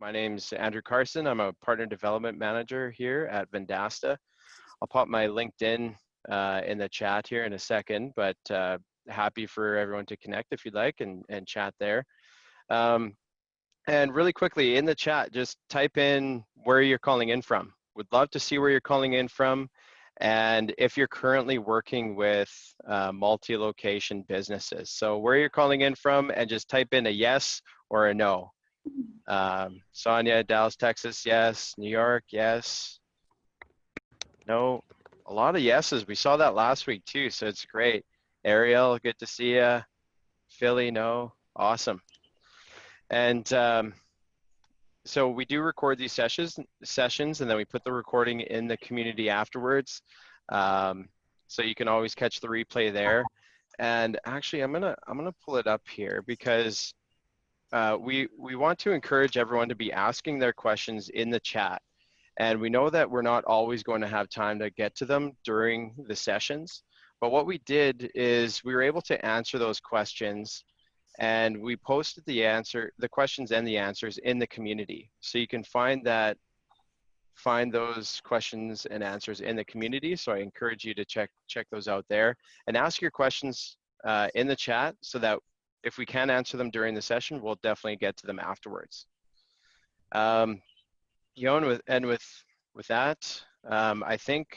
My name's Andrew Carson. I'm a partner development manager here at Vendasta. I'll pop my LinkedIn in the chat here in a second, but happy for everyone to connect if you'd like and chat there. And really quickly in the chat, just type in where you're calling in from. Would love to see where you're calling in from. And if you're currently working with multi-location businesses. So where you're calling in from, and just type in a yes or a no. Sonia, Dallas, Texas, yes. New York, yes. No, a lot of yeses. We saw that last week too, so it's great. Ariel, good to see you. Philly, no, awesome. And so we do record these sessions, and then we put the recording in the community afterwards. So you can always catch the replay there. And actually, I'm gonna pull it up here because we want to encourage everyone to be asking their questions in the chat. And we know that we're not always going to have time to get to them during the sessions. But what we did is we were able to answer those questions, and we posted the questions and the answers in the community. So you can find those questions and answers in the community. So I encourage you to check those out there and ask your questions in the chat, so that if we can answer them during the session, we'll definitely get to them afterwards. With that, I think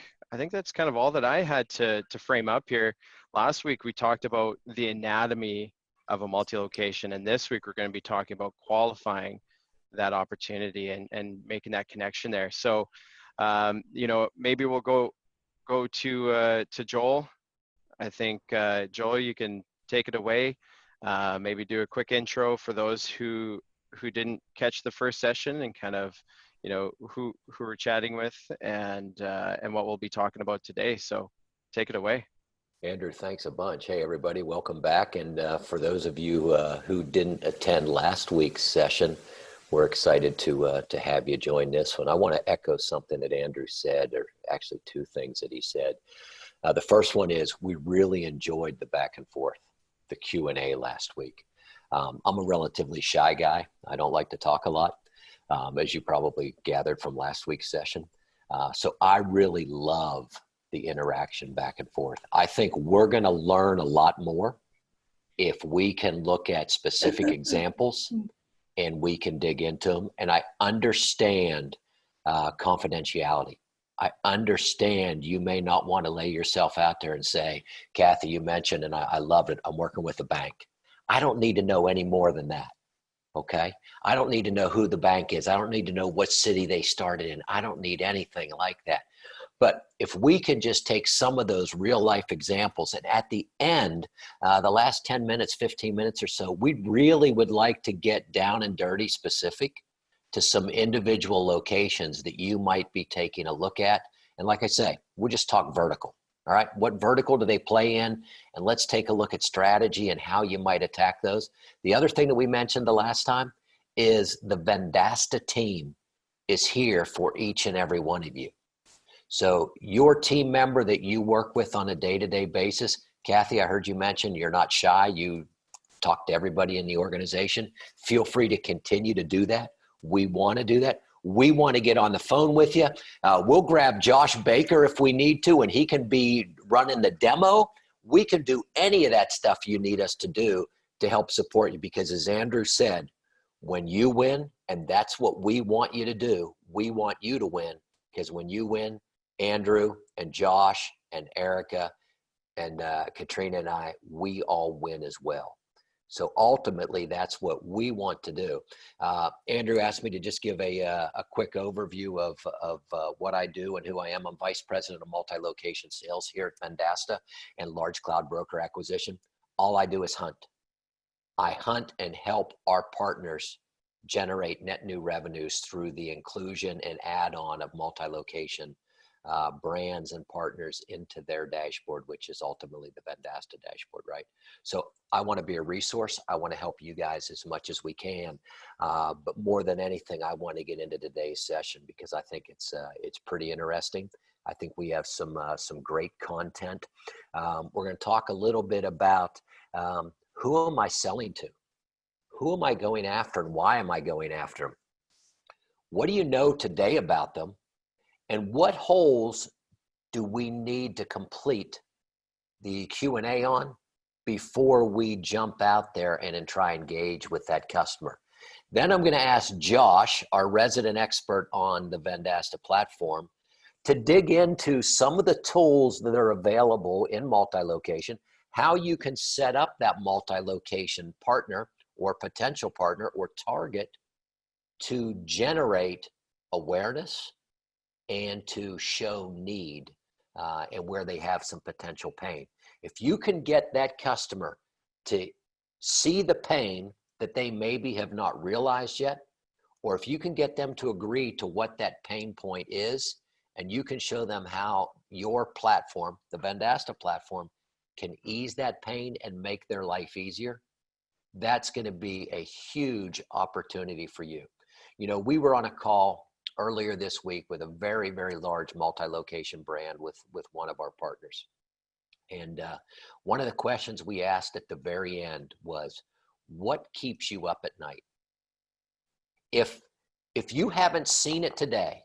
that's kind of all that I had to frame up here. Last week we talked about the anatomy of a multi-location, and this week we're going to be talking about qualifying that opportunity and making that connection there. So, maybe we'll go to Joel. I think Joel, you can take it away. Maybe do a quick intro for those who didn't catch the first session, and kind of, who we're chatting with, and what we'll be talking about today. So take it away. Andrew, thanks a bunch. Hey, everybody, welcome back. And for those of you who didn't attend last week's session, we're excited to have you join this one. I want to echo something that Andrew said, or actually two things that he said. The first one is we really enjoyed the back and forth, the Q&A last week. I'm a relatively shy guy. I don't like to talk a lot, as you probably gathered from last week's session. So I really love the interaction back and forth. I think we're going to learn a lot more if we can look at specific examples and we can dig into them. And I understand confidentiality. I understand you may not want to lay yourself out there and say, Kathy, you mentioned, and I love it, I'm working with a bank. I don't need to know any more than that, okay? I don't need to know who the bank is. I don't need to know what city they started in. I don't need anything like that. But if we can just take some of those real life examples, and at the end, the last 10 minutes, 15 minutes or so, we really would like to get down and dirty specific to some individual locations that you might be taking a look at. And like I say, we'll just talk vertical. All right, what vertical do they play in? And let's take a look at strategy and how you might attack those. The other thing that we mentioned the last time is the Vendasta team is here for each and every one of you. So your team member that you work with on a day-to-day basis, Kathy, I heard you mention you're not shy. You talk to everybody in the organization. Feel free to continue to do that. We want to do that. We want to get on the phone with you. We'll grab Josh Baker if we need to, and he can be running the demo. We can do any of that stuff you need us to do to help support you, because as Andrew said, when you win, and that's what we want you to do, we want you to win, because when you win, Andrew and Josh and Erica and Katrina and I, we all win as well. So ultimately, that's what we want to do. Andrew asked me to just give a quick overview of what I do and who I am. I'm Vice President of Multi-Location Sales here at Vendasta and Large Cloud Broker Acquisition. All I do is hunt. I hunt and help our partners generate net new revenues through the inclusion and add-on of multi-location brands and partners into their dashboard, which is ultimately the Vendasta dashboard, right? So I want to be a resource. I want to help you guys as much as we can. But more than anything, I want to get into today's session because I think it's pretty interesting. I think we have some great content. We're going to talk a little bit about who am I selling to? Who am I going after and why am I going after them? What do you know today about them? And what holes do we need to complete the Q&A on before we jump out there and try and engage with that customer? Then I'm going to ask Josh, our resident expert on the Vendasta platform, to dig into some of the tools that are available in multi-location, how you can set up that multi-location partner or potential partner or target to generate awareness and to show need and where they have some potential pain. If you can get that customer to see the pain that they maybe have not realized yet, or if you can get them to agree to what that pain point is, and you can show them how your platform, the Vendasta platform, can ease that pain and make their life easier, that's going to be a huge opportunity for you. You know, we were on a call earlier this week with a very, very large multi-location brand with one of our partners. And one of the questions we asked at the very end was, what keeps you up at night? If you haven't seen it today,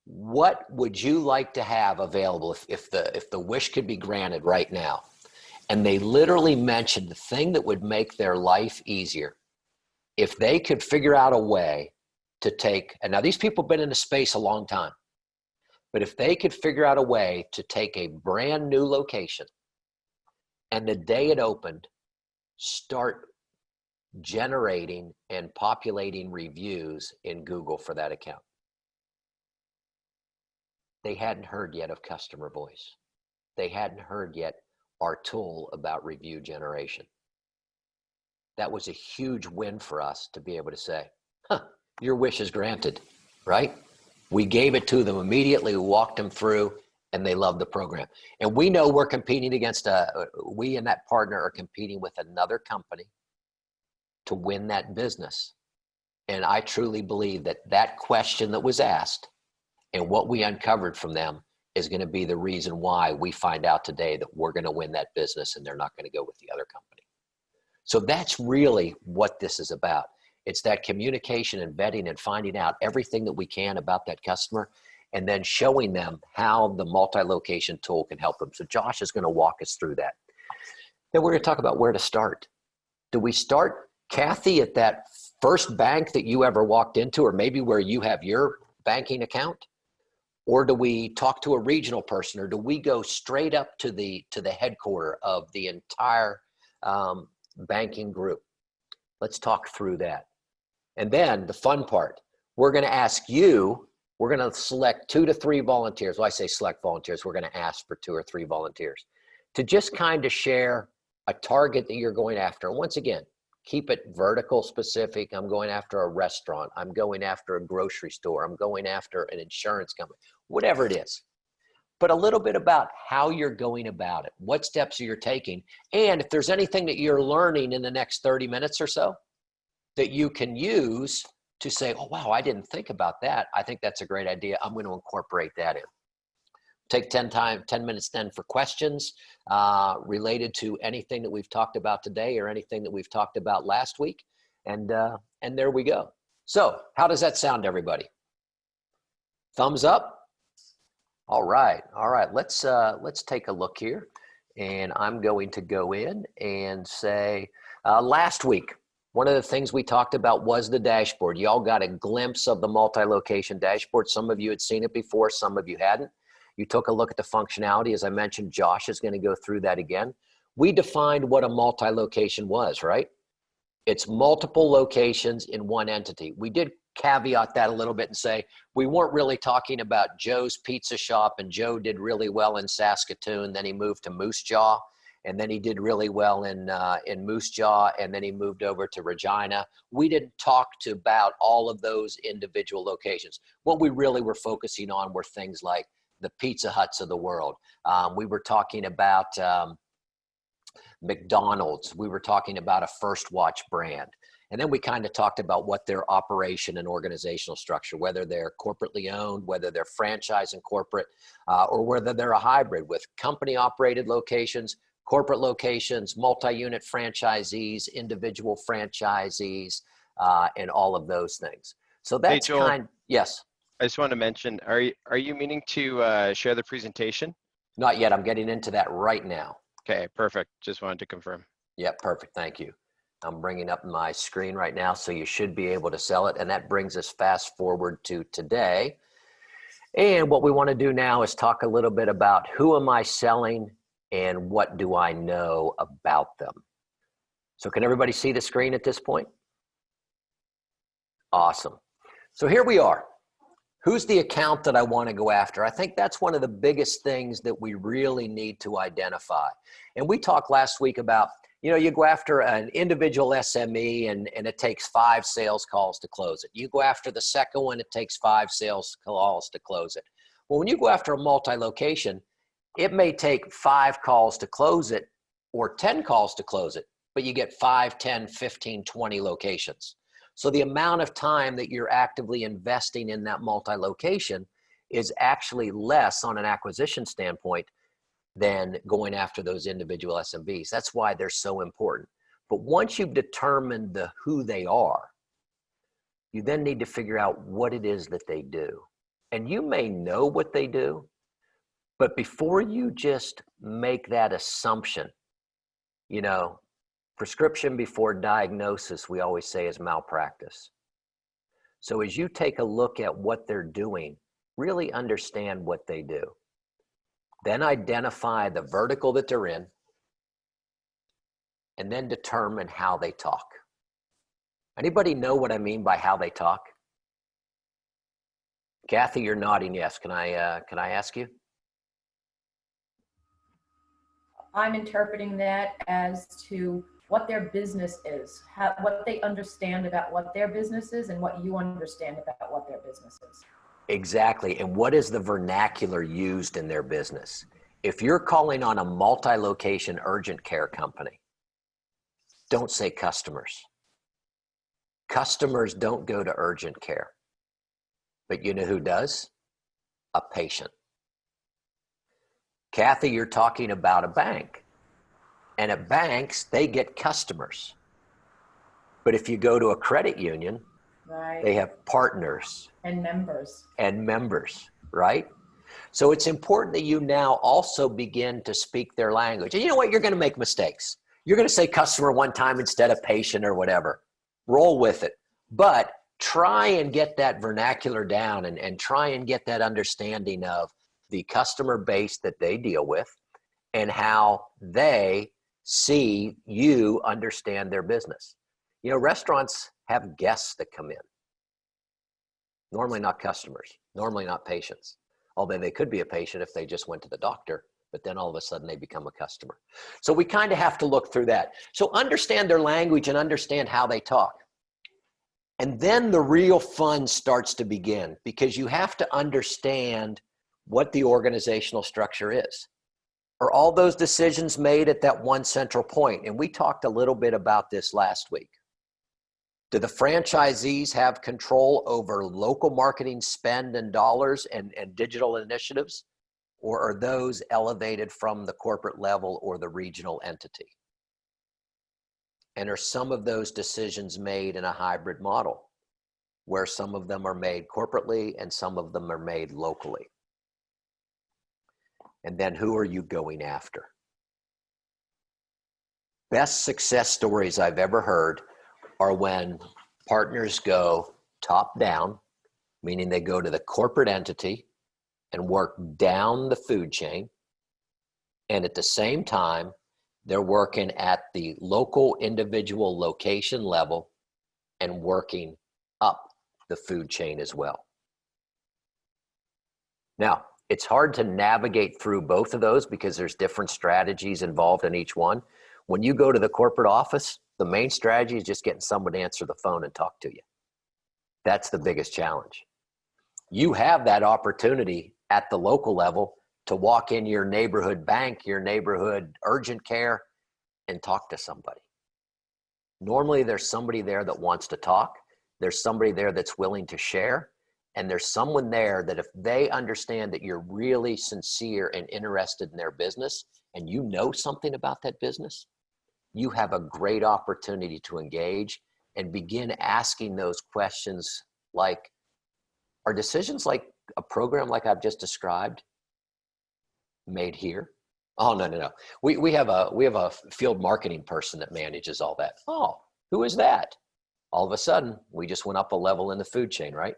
what would you like to have available if the wish could be granted right now? And they literally mentioned the thing that would make their life easier. If they could figure out a way to take, and now these people have been in the space a long time, but if they could figure out a way to take a brand new location and the day it opened, start generating and populating reviews in Google for that account. They hadn't heard yet of customer voice. They hadn't heard yet our tool about review generation. That was a huge win for us to be able to say, your wish is granted, right? We gave it to them immediately, we walked them through, and they loved the program. And we know we're competing against, we and that partner are competing with another company to win that business. And I truly believe that that question that was asked and what we uncovered from them is going to be the reason why we find out today that we're going to win that business and they're not going to go with the other company. So that's really what this is about. It's that communication and vetting and finding out everything that we can about that customer and then showing them how the multi-location tool can help them. So Josh is going to walk us through that. Then we're going to talk about where to start. Do we start, Kathy, at that first bank that you ever walked into, or maybe where you have your banking account? Or do we talk to a regional person, or do we go straight up to the headquarter of the entire banking group? Let's talk through that. And then the fun part, we're going to ask you, we're going to select 2 to 3 volunteers. Well, I say select volunteers. We're going to ask for 2 or 3 volunteers to just kind of share a target that you're going after. And once again, keep it vertical specific. I'm going after a restaurant. I'm going after a grocery store. I'm going after an insurance company, whatever it is. But a little bit about how you're going about it, what steps you're taking, and if there's anything that you're learning in the next 30 minutes or so that you can use to say, oh, wow, I didn't think about that. I think that's a great idea. I'm going to incorporate that in. Take 10 minutes then for questions related to anything that we've talked about today or anything that we've talked about last week. And there we go. So how does that sound, everybody? Thumbs up? All right. Let's take a look here. And I'm going to go in and say, last week, one of the things we talked about was the dashboard. You all got a glimpse of the multi-location dashboard. Some of you had seen it before, some of you hadn't. You took a look at the functionality. As I mentioned, Josh is going to go through that again. We defined what a multi-location was, right? It's multiple locations in one entity. We did caveat that a little bit and say we weren't really talking about Joe's Pizza Shop, and Joe did really well in Saskatoon. Then he moved to Moose Jaw, and then he did really well in Moose Jaw, and then he moved over to Regina. We didn't talk about all of those individual locations. What we really were focusing on were things like the Pizza Huts of the world. We were talking about McDonald's. We were talking about a First Watch brand. And then we kind of talked about what their operation and organizational structure, whether they're corporately owned, whether they're franchise and corporate, or whether they're a hybrid with company operated locations, corporate locations, multi-unit franchisees, individual franchisees, and all of those things. So Hey, that's Joel, yes, I just want to mention, are you meaning to share the presentation? not yet. I'm getting into that right now. Okay, perfect. Just wanted to confirm. Yep, perfect. Thank you. I'm bringing up my screen right now, so you should be able to sell it. And that brings us fast forward to today. And what we want to do now is talk a little bit about who am I selling and what do I know about them. So can everybody see the screen at this point? Awesome. So here we are. Who's the account that I want to go after? I think that's one of the biggest things that we really need to identify. And we talked last week about, you go after an individual SME and it takes 5 sales calls to close it. You go after the second one, it takes 5 sales calls to close it. Well, when you go after a multi-location, it may take 5 calls to close it or 10 calls to close it, but you get 5, 10, 15, 20 locations. So the amount of time that you're actively investing in that multi-location is actually less on an acquisition standpoint than going after those individual SMBs. That's why they're so important. But once you've determined who they are, you then need to figure out what it is that they do. And you may know what they do, but before you just make that assumption, prescription before diagnosis, we always say, is malpractice. So as you take a look at what they're doing, really understand what they do. Then identify the vertical that they're in, and then determine how they talk. Anybody know what I mean by how they talk? Kathy, you're nodding yes. Can I ask you? I'm interpreting that as to what their business is, what they understand about what their business is, and what you understand about what their business is. Exactly. And what is the vernacular used in their business? If you're calling on a multi-location urgent care company, don't say customers. Customers don't go to urgent care. But you know who does? A patient. Kathy, you're talking about a bank. And at banks, they get customers. But if you go to a credit union, right, they have partners. And members, right? So it's important that you now also begin to speak their language. And you know what? You're going to make mistakes. You're going to say customer one time instead of patient or whatever. Roll with it. But try and get that vernacular down and try and get that understanding of the customer base that they deal with and how they see you understand their business. Restaurants have guests that come in. Normally not customers, normally not patients. Although they could be a patient if they just went to the doctor, but then all of a sudden they become a customer. So we kind of have to look through that. So understand their language and understand how they talk. And then the real fun starts to begin because you have to understand what the organizational structure is. Are all those decisions made at that one central point? And we talked a little bit about this last week. Do the franchisees have control over local marketing spend and dollars and digital initiatives? Or are those elevated from the corporate level or the regional entity? And are some of those decisions made in a hybrid model where some of them are made corporately and some of them are made locally? And then who are you going after? Best success stories I've ever heard are when partners go top down, meaning they go to the corporate entity and work down the food chain. And at the same time, they're working at the local individual location level and working up the food chain as well. Now, it's hard to navigate through both of those because there's different strategies involved in each one. When you go to the corporate office, the main strategy is just getting someone to answer the phone and talk to you. That's the biggest challenge. You have that opportunity at the local level to walk in your neighborhood bank, your neighborhood urgent care, and talk to somebody. Normally, there's somebody there that wants to talk. There's somebody there that's willing to share. And there's someone there that if they understand that you're really sincere and interested in their business and you know something about that business, you have a great opportunity to engage and begin asking those questions Like, are decisions like a program like I've just described made here? Oh, no, no, no. We have a field marketing person that manages all that. Oh, who is that? All of a sudden, we just went up a level in the food chain, right?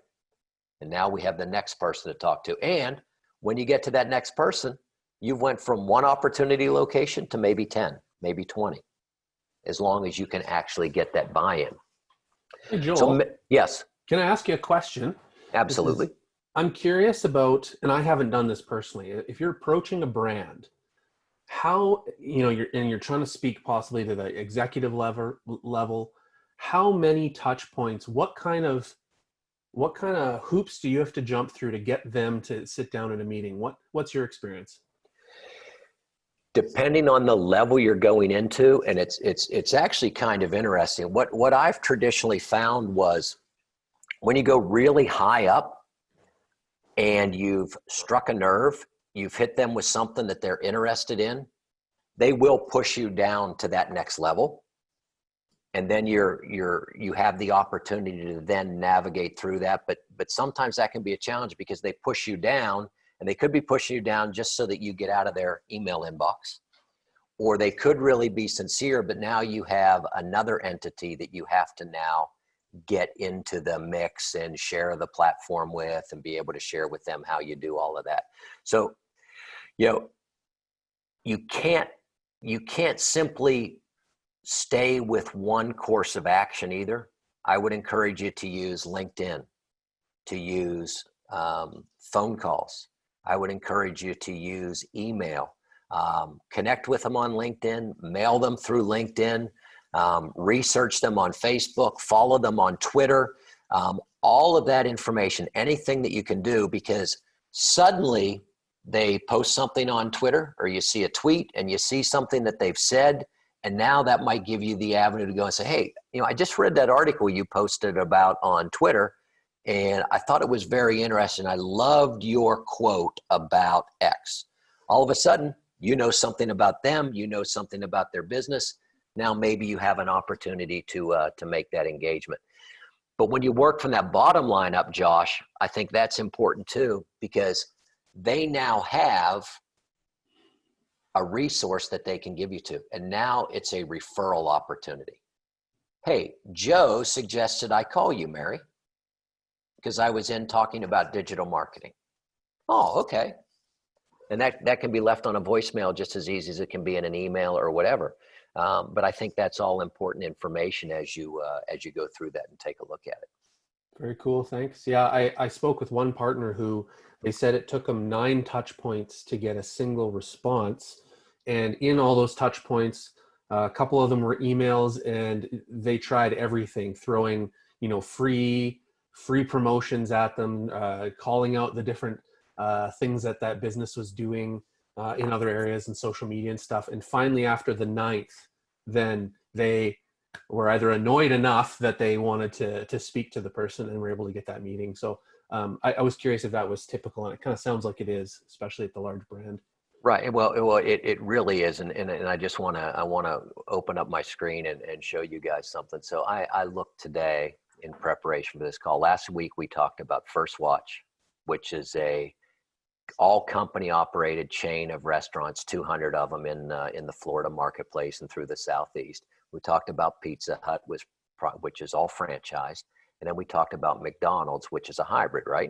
And now we have the next person to talk to. And when you get to that next person, you went from one opportunity location to maybe 10, maybe 20, as long as you can actually get that buy-in. Hey, Joel. So, yes. Can I ask you a question? Absolutely. I'm curious about, and I haven't done this personally, if you're approaching a brand, how, you're trying to speak possibly to the executive level, how many touch points, what kind of hoops do you have to jump through to get them to sit down in a meeting? What's your experience? Depending on the level you're going into, and it's actually kind of interesting. What I've traditionally found was when you go really high up and you've struck a nerve, you've hit them with something that they're interested in, they will push you down to that next level. And then you have the opportunity to then navigate through that. But sometimes that can be a challenge because they push you down, and they could be pushing you down just so that you get out of their email inbox. Or they could really be sincere, but now you have another entity that you have to now get into the mix and share the platform with and be able to share with them how you do all of that. So, you can't simply stay with one course of action either. I would encourage you to use LinkedIn, to use phone calls. I would encourage you to use email. Connect with them on LinkedIn, mail them through LinkedIn, research them on Facebook, follow them on Twitter, all of that information, anything that you can do, because suddenly they post something on Twitter or you see a tweet and you see something that they've said, and now that might give you the avenue to go and say, hey, I just read that article you posted about on Twitter, and I thought it was very interesting. I loved your quote about X. All of a sudden, you know something about them, you know something about their business. Now maybe you have an opportunity to make that engagement. But when you work from that bottom line up, Josh, I think that's important too, because they now have a resource that they can give you to. And now it's a referral opportunity. Hey, Joe suggested I call you, Mary, because I was in talking about digital marketing. Oh, okay. And that can be left on a voicemail just as easy as it can be in an email or whatever. But I think that's all important information as you go through that and take a look at it. Very cool. Thanks. Yeah, I spoke with one partner who they said it took them 9 touch points to get a single response. And in all those touch points, a couple of them were emails, and they tried everything, throwing, free promotions at them, calling out the different things that business was doing in other areas and social media and stuff. And finally, after the 9th, then they were either annoyed enough that they wanted to speak to the person and were able to get that meeting. So I was curious if that was typical, and it kind of sounds like it is, especially at the large brand. Right. Well, it really is. And I just want to open up my screen and show you guys something. So I looked today in preparation for this call. Last week, we talked about First Watch, which is a all company operated chain of restaurants, 200 of them in the Florida marketplace and through the Southeast. We talked about Pizza Hut, which is all franchised. And then we talked about McDonald's, which is a hybrid, right?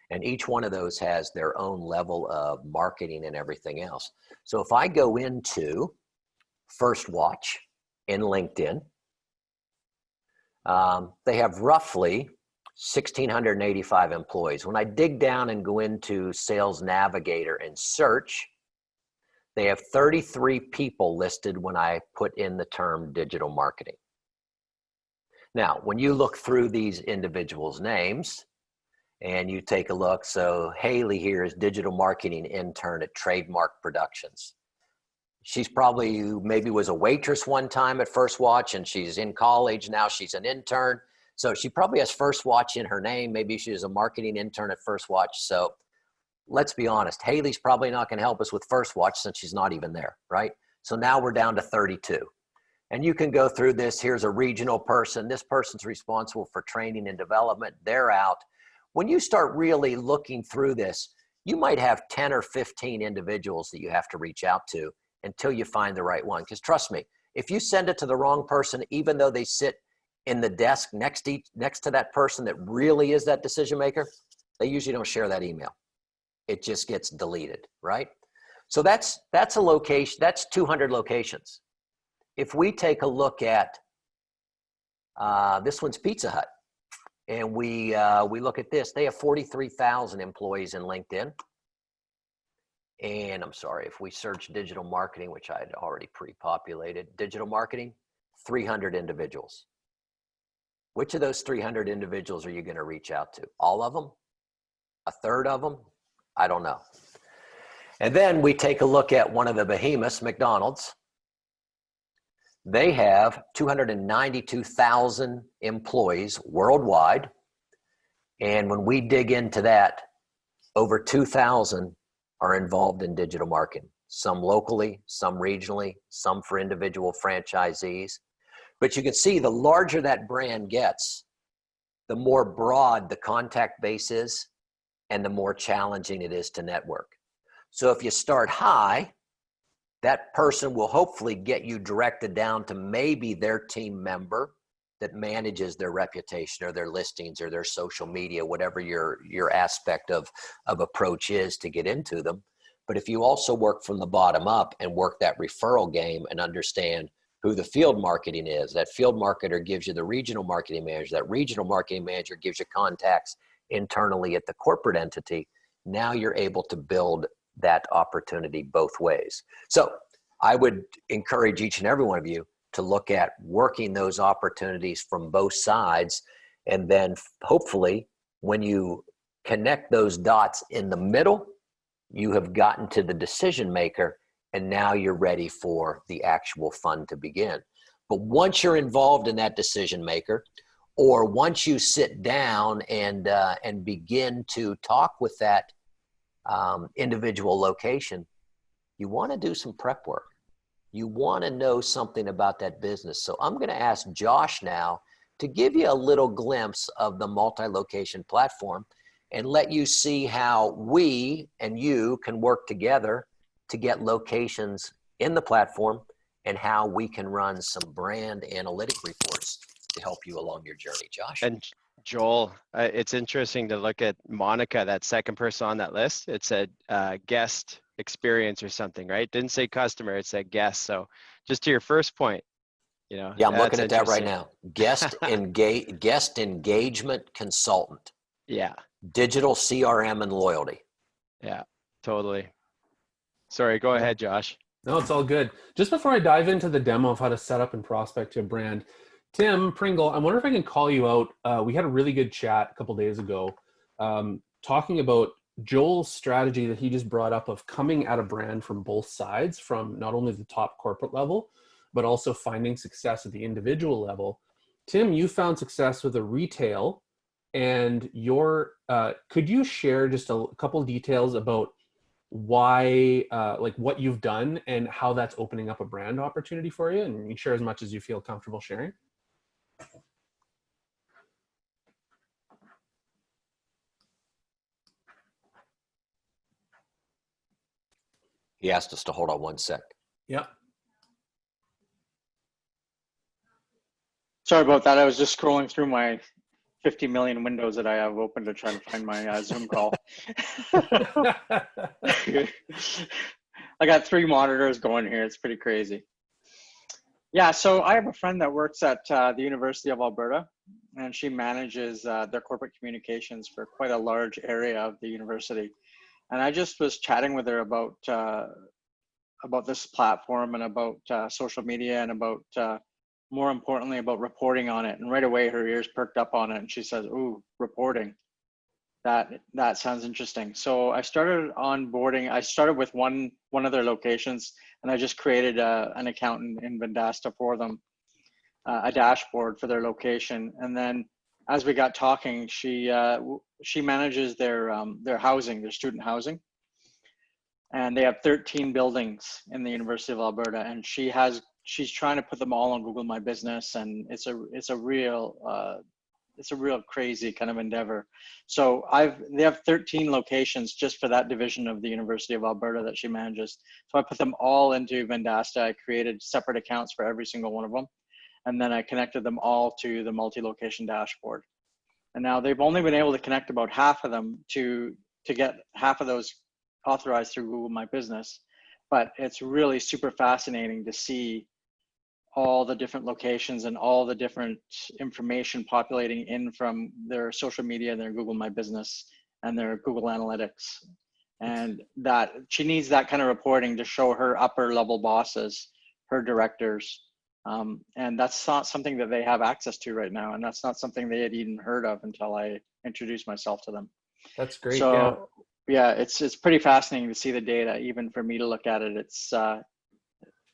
And each one of those has their own level of marketing and everything else. So if I go into First Watch in LinkedIn, they have roughly 1,685 employees. When I dig down and go into Sales Navigator and search, they have 33 people listed when I put in the term digital marketing. Now, when you look through these individuals' names and you take a look, so Haley here is digital marketing intern at Trademark Productions. She's probably maybe was a waitress one time at First Watch, and she's in college. Now she's an intern. So she probably has First Watch in her name. Maybe she was a marketing intern at First Watch. So let's be honest, Haley's probably not going to help us with First Watch since she's not even there, right? So now we're down to 32. And you can go through this. Here's a regional person. This person's responsible for training and development. They're out. When you start really looking through this, you might have 10 or 15 individuals that you have to reach out to until you find the right one. Because trust me, if you send it to the wrong person, even though they sit in the desk next to that person that really is that decision maker, they usually don't share that email. It just gets deleted, right? So that's a location, that's 200 locations. If we take a look at, this one's Pizza Hut, and we look at this, they have 43,000 employees in LinkedIn. And I'm sorry, if we search digital marketing, which I had already pre-populated, digital marketing, 300 individuals. Which of those 300 individuals are you going to reach out to? All of them? A third of them? I don't know. And then we take a look at one of the behemoths, McDonald's. They have 292,000 employees worldwide. And when we dig into that, over 2,000 are involved in digital marketing. Some locally, some regionally, some for individual franchisees. But you can see the larger that brand gets, the more broad the contact base is and the more challenging it is to network. So if you start high, that person will hopefully get you directed down to maybe their team member that manages their reputation or their listings or their social media, whatever your aspect of approach is to get into them. But if you also work from the bottom up and work that referral game and understand who the field marketing is, that field marketer gives you the regional marketing manager, that regional marketing manager gives you contacts internally at the corporate entity, now you're able to build that opportunity both ways. So I would encourage each and every one of you to look at working those opportunities from both sides. And then hopefully when you connect those dots in the middle, you have gotten to the decision maker and now you're ready for the actual fun to begin. But once you're involved in that decision maker, or once you sit down and begin to talk with that individual location, you want to do some prep work. You want to know something about that business. So I'm going to ask Josh now to give you a little glimpse of the multi-location platform and let you see how we and you can work together to get locations in the platform and how we can run some brand analytic reports to help you along your journey. Josh? And Joel, it's interesting to look at Monica, that second person on that list. It said guest experience or something, right? Didn't say customer, it said guest. So just to your first point, you know. Yeah, I'm looking at that right now. Guest engagement consultant. Yeah. Digital CRM and loyalty. Yeah, totally. Sorry, go ahead, Josh. No, it's all good. Just before I dive into the demo of how to set up and prospect your brand, Tim Pringle, I wonder if I can call you out. We had a really good chat a couple days ago talking about Joel's strategy that he just brought up of coming at a brand from both sides, from not only the top corporate level, but also finding success at the individual level. Tim, you found success with a retail, and could you share just a couple details about why, like what you've done and how that's opening up a brand opportunity for you? And you can share as much as you feel comfortable sharing. He asked us to hold on one sec. Yeah. Sorry about that. I was just scrolling through my 50 million windows that I have open to try to find my Zoom call. I got 3 monitors going here. It's pretty crazy. Yeah, so I have a friend that works at the University of Alberta, and she manages their corporate communications for quite a large area of the university. And I just was chatting with her about this platform and about social media and about more importantly about reporting on it. And right away her ears perked up on it and she says, "Ooh, reporting. That sounds interesting." So I started onboarding. I started with one of their locations, and I just created an account in Vendasta for them, a dashboard for their location. And then as we got talking, she manages their housing, their student housing, and they have 13 buildings in the University of Alberta. And she has she's trying to put them all on Google My Business, and it's a real crazy kind of endeavor. So they have 13 locations just for that division of the University of Alberta that she manages. So I put them all into Vendasta. I created separate accounts for every single one of them. And then I connected them all to the multi-location dashboard. And now they've only been able to connect about half of them to get half of those authorized through Google My Business. But it's really super fascinating to see all the different locations and all the different information populating in from their social media, their Google My Business, and their Google Analytics. And that she needs that kind of reporting to show her upper level bosses, her directors. And that's not something that they have access to right now. And that's not something they had even heard of until I introduced myself to them. That's great. So yeah, it's pretty fascinating to see the data. Even for me to look at it, it's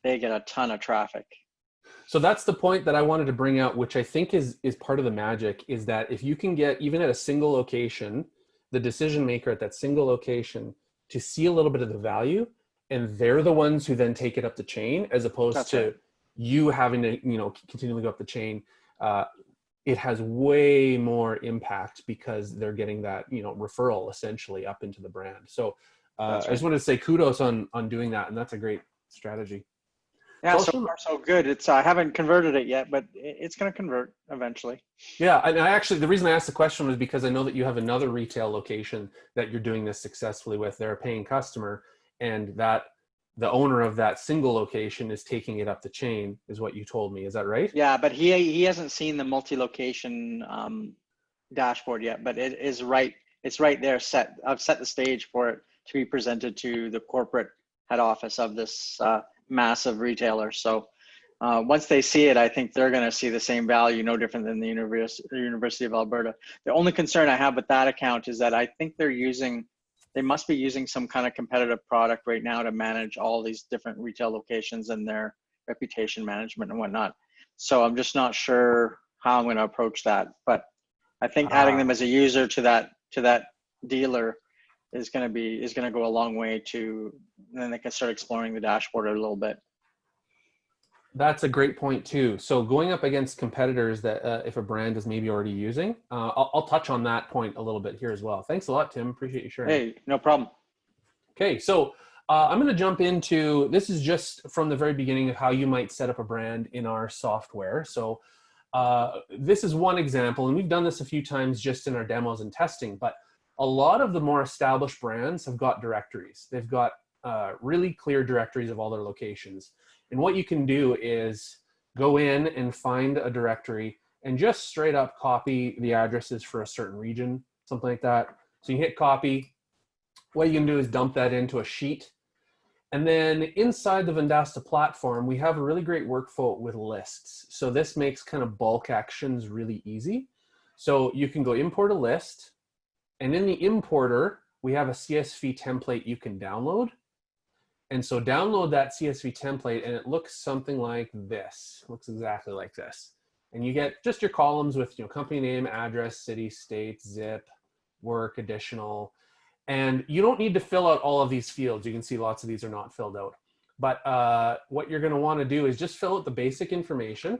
they get a ton of traffic. So that's the point that I wanted to bring out, which I think is part of the magic, is that if you can get, even at a single location, the decision maker at that single location to see a little bit of the value, and they're the ones who then take it up the chain, as opposed That's to right. you having to, continually go up the chain. It has way more impact because they're getting that, referral essentially up into the brand. So I just wanted to say kudos on doing that. And that's a great strategy. Yeah, so far so good. It's I haven't converted it yet, but it's going to convert eventually. Yeah, and I actually, the reason I asked the question was because I know that you have another retail location that you're doing this successfully with. They're a paying customer, and that the owner of that single location is taking it up the chain, is what you told me. Is that right? Yeah, but he hasn't seen the multi-location dashboard yet, but it is right. It's right there set. I've set the stage for it to be presented to the corporate head office of this massive retailer. So once they see it, I think they're going to see the same value, no different than the University of Alberta. The only concern I have with that account is that I think they must be using some kind of competitive product right now to manage all these different retail locations and their reputation management and whatnot. So I'm just not sure how I'm going to approach that. But I think adding them as a user to that dealer is going to go a long way and then they can start exploring the dashboard a little bit. That's a great point too. So going up against competitors that if a brand is maybe already using, I'll touch on that point a little bit here as well. Thanks a lot, Tim. Appreciate you sharing. Hey, no problem. Okay, so I'm going to jump into, this is just from the very beginning of how you might set up a brand in our software. So this is one example, and we've done this a few times just in our demos and testing, but a lot of the more established brands have got directories. They've got really clear directories of all their locations. And what you can do is go in and find a directory and just straight up copy the addresses for a certain region, something like that. So you hit copy. What you can do is dump that into a sheet. And then inside the Vendasta platform, we have a really great workflow with lists. So this makes kind of bulk actions really easy. So you can go import a list. And in the importer, we have a CSV template you can download. And so download that CSV template and it looks something like this. It looks exactly like this. And you get just your columns with company name, address, city, state, zip, work, additional. And you don't need to fill out all of these fields. You can see lots of these are not filled out. But what you're going to want to do is just fill out the basic information.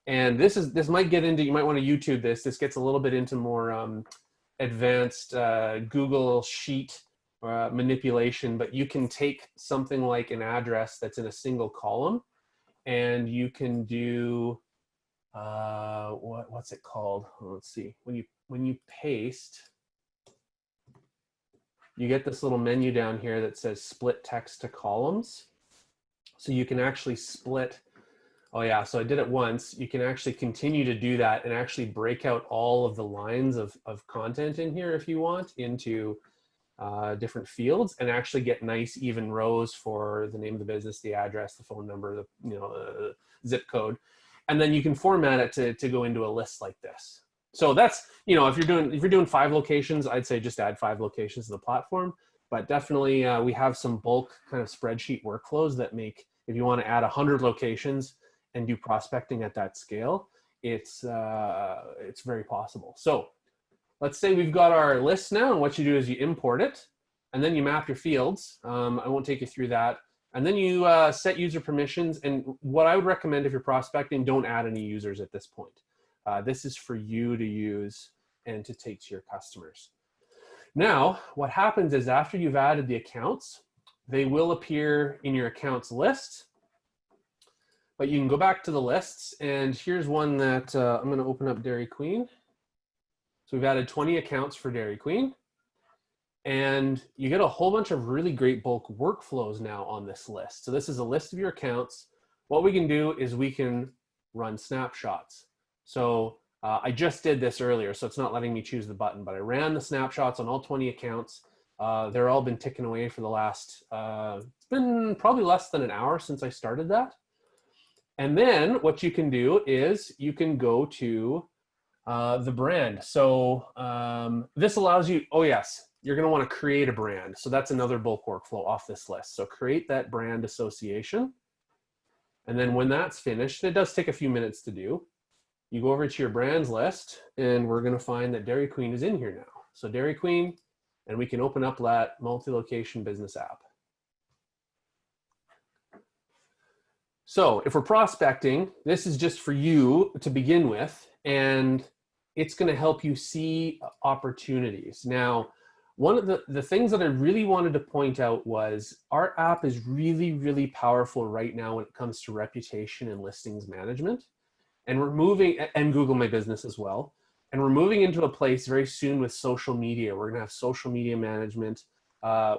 And this might get into, you might want to YouTube this. This gets a little bit into more advanced Google Sheet manipulation, but you can take something like an address that's in a single column and you can do what's it called? Let's see. When you paste, you get this little menu down here that says split text to columns. So you can actually split. Oh yeah, so I did it once. You can actually continue to do that and actually break out all of the lines of content in here if you want into different fields and actually get nice even rows for the name of the business, the address, the phone number, the zip code. And then you can format it to go into a list like this. So that's, if you're doing 5 locations, I'd say just add 5 locations to the platform. But definitely we have some bulk kind of spreadsheet workflows that make, if you want to add 100 locations and do prospecting at that scale, it's very possible. So let's say we've got our list now, and what you do is you import it, and then you map your fields. I won't take you through that. And then you set user permissions. And what I would recommend if you're prospecting, don't add any users at this point. This is for you to use and to take to your customers. Now, what happens is after you've added the accounts, they will appear in your accounts list, but you can go back to the lists. And here's one that I'm going to open up Dairy Queen. So we've added 20 accounts for Dairy Queen. And you get a whole bunch of really great bulk workflows now on this list. So this is a list of your accounts. What we can do is we can run snapshots. So I just did this earlier, so it's not letting me choose the button, but I ran the snapshots on all 20 accounts. They're all been ticking away for the last, it's been probably less than an hour since I started that. And then what you can do is you can go to the brand. So this allows you, oh yes, you're going to want to create a brand. So that's another bulk workflow off this list. So create that brand association. And then when that's finished, it does take a few minutes to do. You go over to your brands list and we're going to find that Dairy Queen is in here now. So Dairy Queen, and we can open up that multi-location business app. So if we're prospecting, this is just for you to begin with, and it's going to help you see opportunities. Now, one of the things that I really wanted to point out was our app is really, really powerful right now when it comes to reputation and listings management. And we're moving, and Google My Business as well. And we're moving into a place very soon with social media. We're going to have social media management.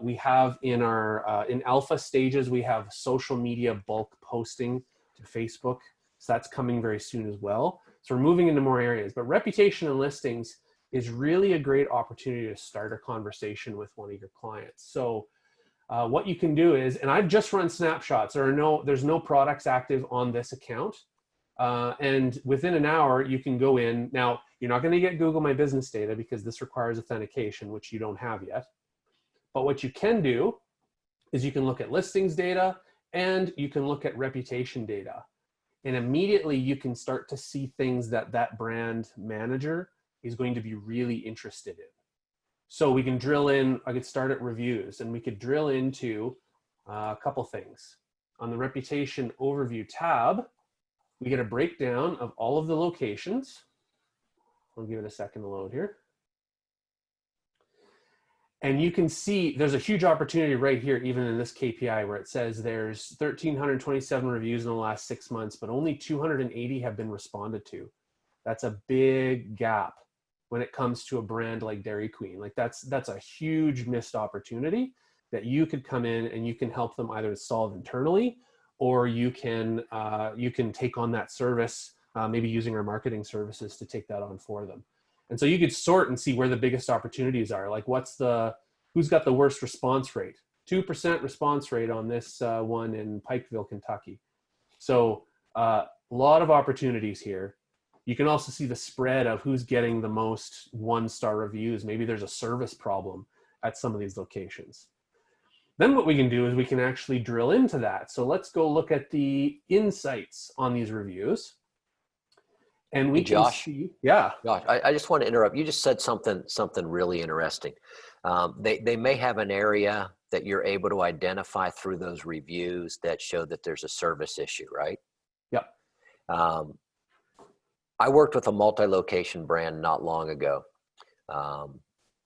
We have in our, in alpha stages, we have social media bulk posting to Facebook. So that's coming very soon as well. So we're moving into more areas, but reputation and listings is really a great opportunity to start a conversation with one of your clients. So what you can do is, and I've just run snapshots. There's no products active on this account. And within an hour, you can go in. Now, you're not going to get Google My Business data because this requires authentication, which you don't have yet. But what you can do is you can look at listings data and you can look at reputation data. And immediately you can start to see things that that brand manager is going to be really interested in. So we can drill in, I could start at reviews, and we could drill into a couple things. On the reputation overview tab, we get a breakdown of all of the locations. I'll give it a second to load here. And you can see there's a huge opportunity right here, even in this KPI, where it says there's 1,327 reviews in the last 6 months, but only 280 have been responded to. That's a big gap when it comes to a brand like Dairy Queen. Like that's a huge missed opportunity that you could come in and you can help them either solve internally, or you can take on that service, maybe using our marketing services to take that on for them. And so you could sort and see where the biggest opportunities are. Like who's got the worst response rate? 2% response rate on this one in Pikeville, Kentucky. So a lot of opportunities here. You can also see the spread of who's getting the most one-star reviews. Maybe there's a service problem at some of these locations. Then what we can do is we can actually drill into that. So let's go look at the insights on these reviews. And we can see, yeah. Josh, I just want to interrupt. You just said something really interesting. They may have an area that you're able to identify through those reviews that show that there's a service issue, right? Yep. I worked with a multi-location brand not long ago,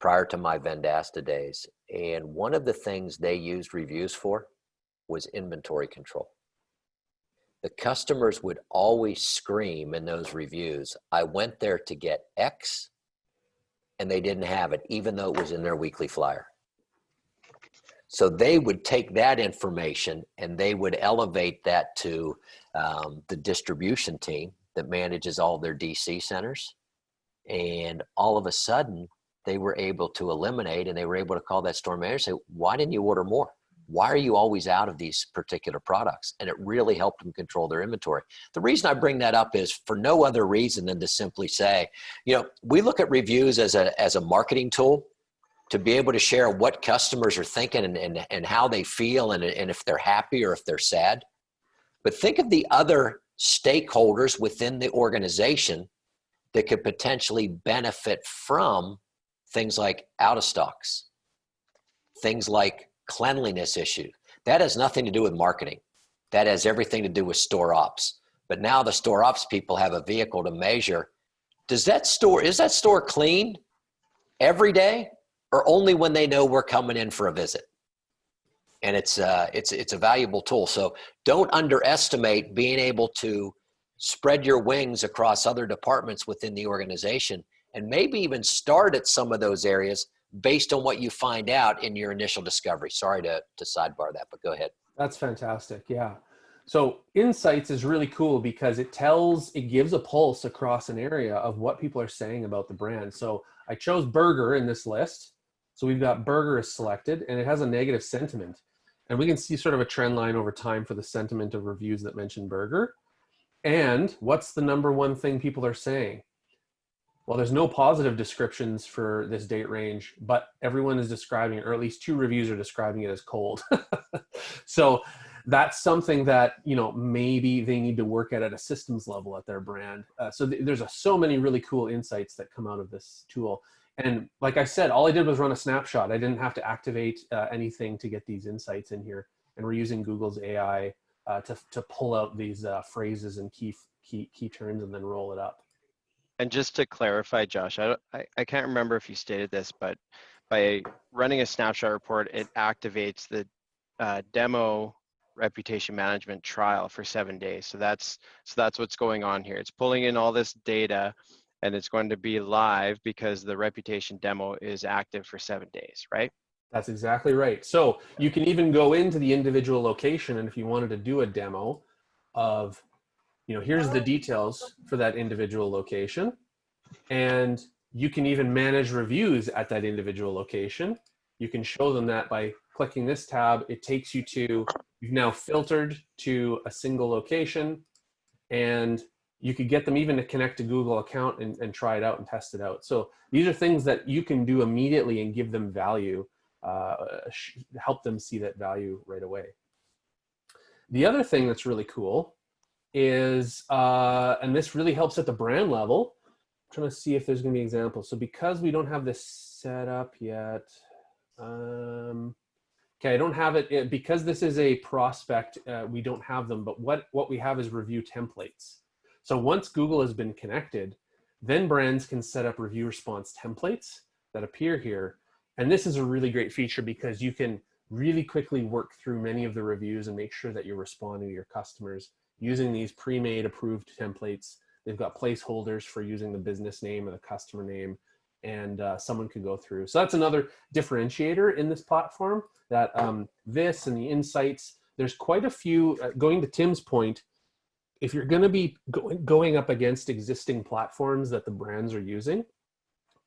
prior to my Vendasta days. And one of the things they used reviews for was inventory control. The customers would always scream in those reviews, I went there to get X, and they didn't have it, even though it was in their weekly flyer. So they would take that information and they would elevate that to the distribution team that manages all their DC centers. And all of a sudden, they were able to eliminate, and they were able to call that store manager and say, why didn't you order more? Why are you always out of these particular products? And it really helped them control their inventory. The reason I bring that up is for no other reason than to simply say, we look at reviews as a marketing tool to be able to share what customers are thinking and how they feel and if they're happy or if they're sad. But think of the other stakeholders within the organization that could potentially benefit from things like out of stocks, things like cleanliness issues, That has nothing to do with marketing. That has everything to do with store ops. But now the store ops people have a vehicle to measure. Is that store clean every day, or only when they know we're coming in for a visit? And it's a valuable tool. So don't underestimate being able to spread your wings across other departments within the organization, and maybe even start at some of those areas based on what you find out in your initial discovery. Sorry to sidebar that, but go ahead. That's fantastic. Yeah. So Insights is really cool because it gives a pulse across an area of what people are saying about the brand. So I chose burger in this list. So we've got burger is selected, and it has a negative sentiment. And we can see sort of a trend line over time for the sentiment of reviews that mention burger. And what's the number one thing people are saying? Well, there's no positive descriptions for this date range, but everyone is describing it, or at least 2 reviews are describing it as cold. So that's something that, you know, maybe they need to work at a systems level at their brand. So there's so many really cool insights that come out of this tool. And like I said, all I did was run a snapshot. I didn't have to activate anything to get these insights in here. And we're using Google's AI to pull out these phrases and key terms and then roll it up. And just to clarify, Josh, I can't remember if you stated this, but by running a snapshot report, it activates the demo reputation management trial for 7 days. So that's what's going on here. It's pulling in all this data, and it's going to be live because the reputation demo is active for 7 days, right? That's exactly right. So you can even go into the individual location, and if you wanted to do a demo of, you know, here's the details for that individual location, and you can even manage reviews at that individual location. You can show them that by clicking this tab. It takes you to, you've now filtered to a single location, and you could get them even to connect to Google account and try it out and test it out. So these are things that you can do immediately and give them value, help them see that value right away. The other thing that's really cool is, and this really helps at the brand level, I'm trying to see if there's going to be examples. So because we don't have this set up yet, okay, I don't have it because this is a prospect. We don't have them, but what we have is review templates. So once Google has been connected, then brands can set up review response templates that appear here. And this is a really great feature because you can really quickly work through many of the reviews and make sure that you're responding to your customers using these pre-made approved templates. They've got placeholders for using the business name or the customer name, and someone could go through. So that's another differentiator in this platform, that this and the insights, there's quite a few, going to Tim's point, if you're gonna be going up against existing platforms that the brands are using,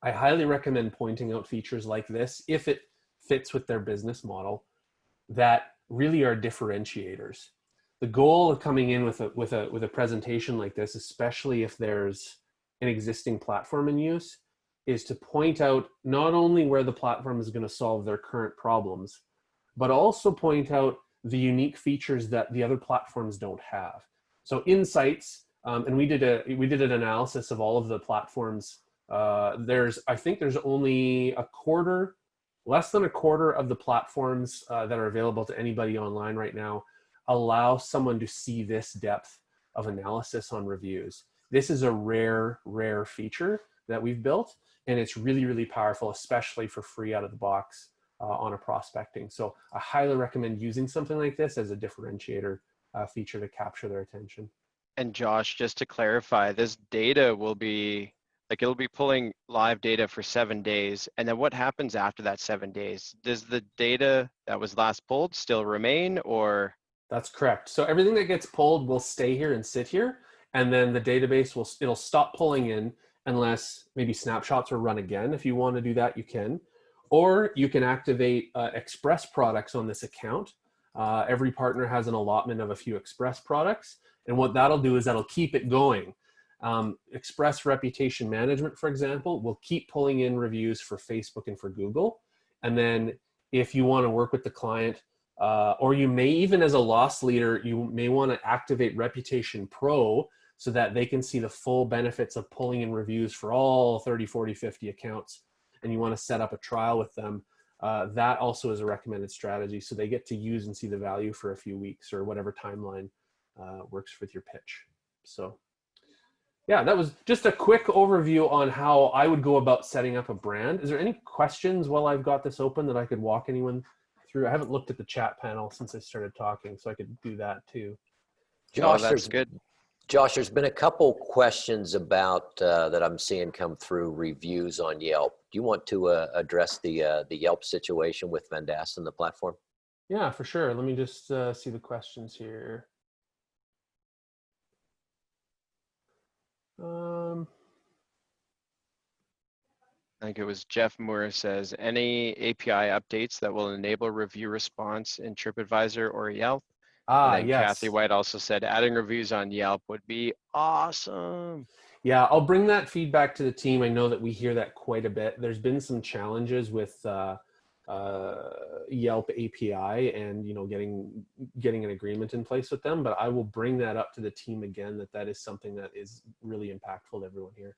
I highly recommend pointing out features like this, if it fits with their business model, that really are differentiators. The goal of coming in with a presentation like this, especially if there's an existing platform in use, is to point out not only where the platform is going to solve their current problems, but also point out the unique features that the other platforms don't have. So Insights, and we did an analysis of all of the platforms. I think there's only less than a quarter of the platforms that are available to anybody online right now allow someone to see this depth of analysis on reviews. This is a rare feature that we've built, and it's really, really powerful, especially for free out of the box on a prospecting. So I highly recommend using something like this as a differentiator feature to capture their attention. And Josh, just to clarify, this data will be, like, it'll be pulling live data for 7 days. And then what happens after that 7 days? Does the data that was last pulled still remain, or? That's correct. So everything that gets pulled will stay here and sit here. And then the database it'll stop pulling in unless maybe snapshots are run again. If you want to do that, you can. Or you can activate Express products on this account. Every partner has an allotment of a few Express products. And what that'll do is that'll keep it going. Express Reputation Management, for example, will keep pulling in reviews for Facebook and for Google. And then if you want to work with the client, or you may even, as a loss leader, you may want to activate Reputation Pro so that they can see the full benefits of pulling in reviews for all 30, 40, 50 accounts. And you want to set up a trial with them. that also is a recommended strategy. So they get to use and see the value for a few weeks or whatever timeline works with your pitch. So yeah, that was just a quick overview on how I would go about setting up a brand. Is there any questions while I've got this open that I could walk anyone through? I haven't looked at the chat panel since I started talking, so I could do that too. No, Josh, that's good. Josh, there's been a couple questions about that I'm seeing come through reviews on Yelp. Do you want to address the Yelp situation with Vendasta and the platform? Yeah, for sure. Let me just see the questions here. I think it was Jeff Moore says, any API updates that will enable review response in TripAdvisor or Yelp? And then Yes. Kathy White also said, adding reviews on Yelp would be awesome. Yeah, I'll bring that feedback to the team. I know that we hear that quite a bit. There's been some challenges with Yelp API and getting an agreement in place with them, but I will bring that up to the team again, that is something that is really impactful to everyone here.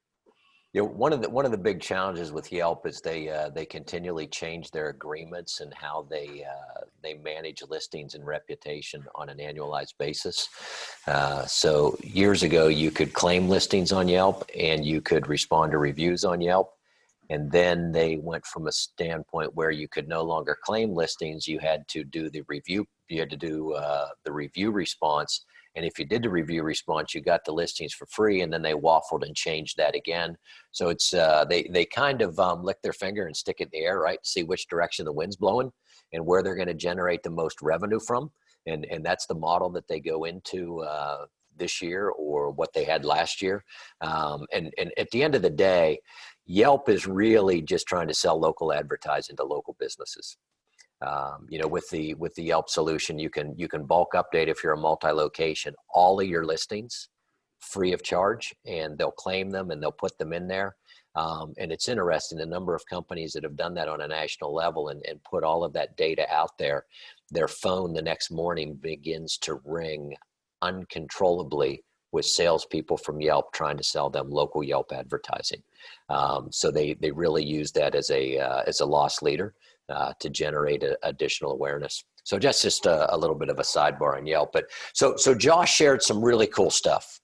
You know, one of the big challenges with Yelp is they continually change their agreements and how they manage listings and reputation on an annualized basis. So years ago, you could claim listings on Yelp and you could respond to reviews on Yelp. And then they went from a standpoint where you could no longer claim listings. You had to do the review. You had to do the review response. And if you did the review response, you got the listings for free, and then they waffled and changed that again. So it's they kind of lick their finger and stick it in the air, right? See which direction the wind's blowing and where they're going to generate the most revenue from. And that's the model that they go into this year or what they had last year. And at the end of the day, Yelp is really just trying to sell local advertising to local businesses. With the Yelp solution, you can bulk update if you're a multi-location, all of your listings free of charge, and they'll claim them and they'll put them in there. And it's interesting, the number of companies that have done that on a national level and put all of that data out there. Their phone the next morning begins to ring uncontrollably with salespeople from Yelp trying to sell them local Yelp advertising. So they really use that as a loss leader to generate additional awareness. So just a little bit of a sidebar on Yelp. But so Josh shared some really cool stuff.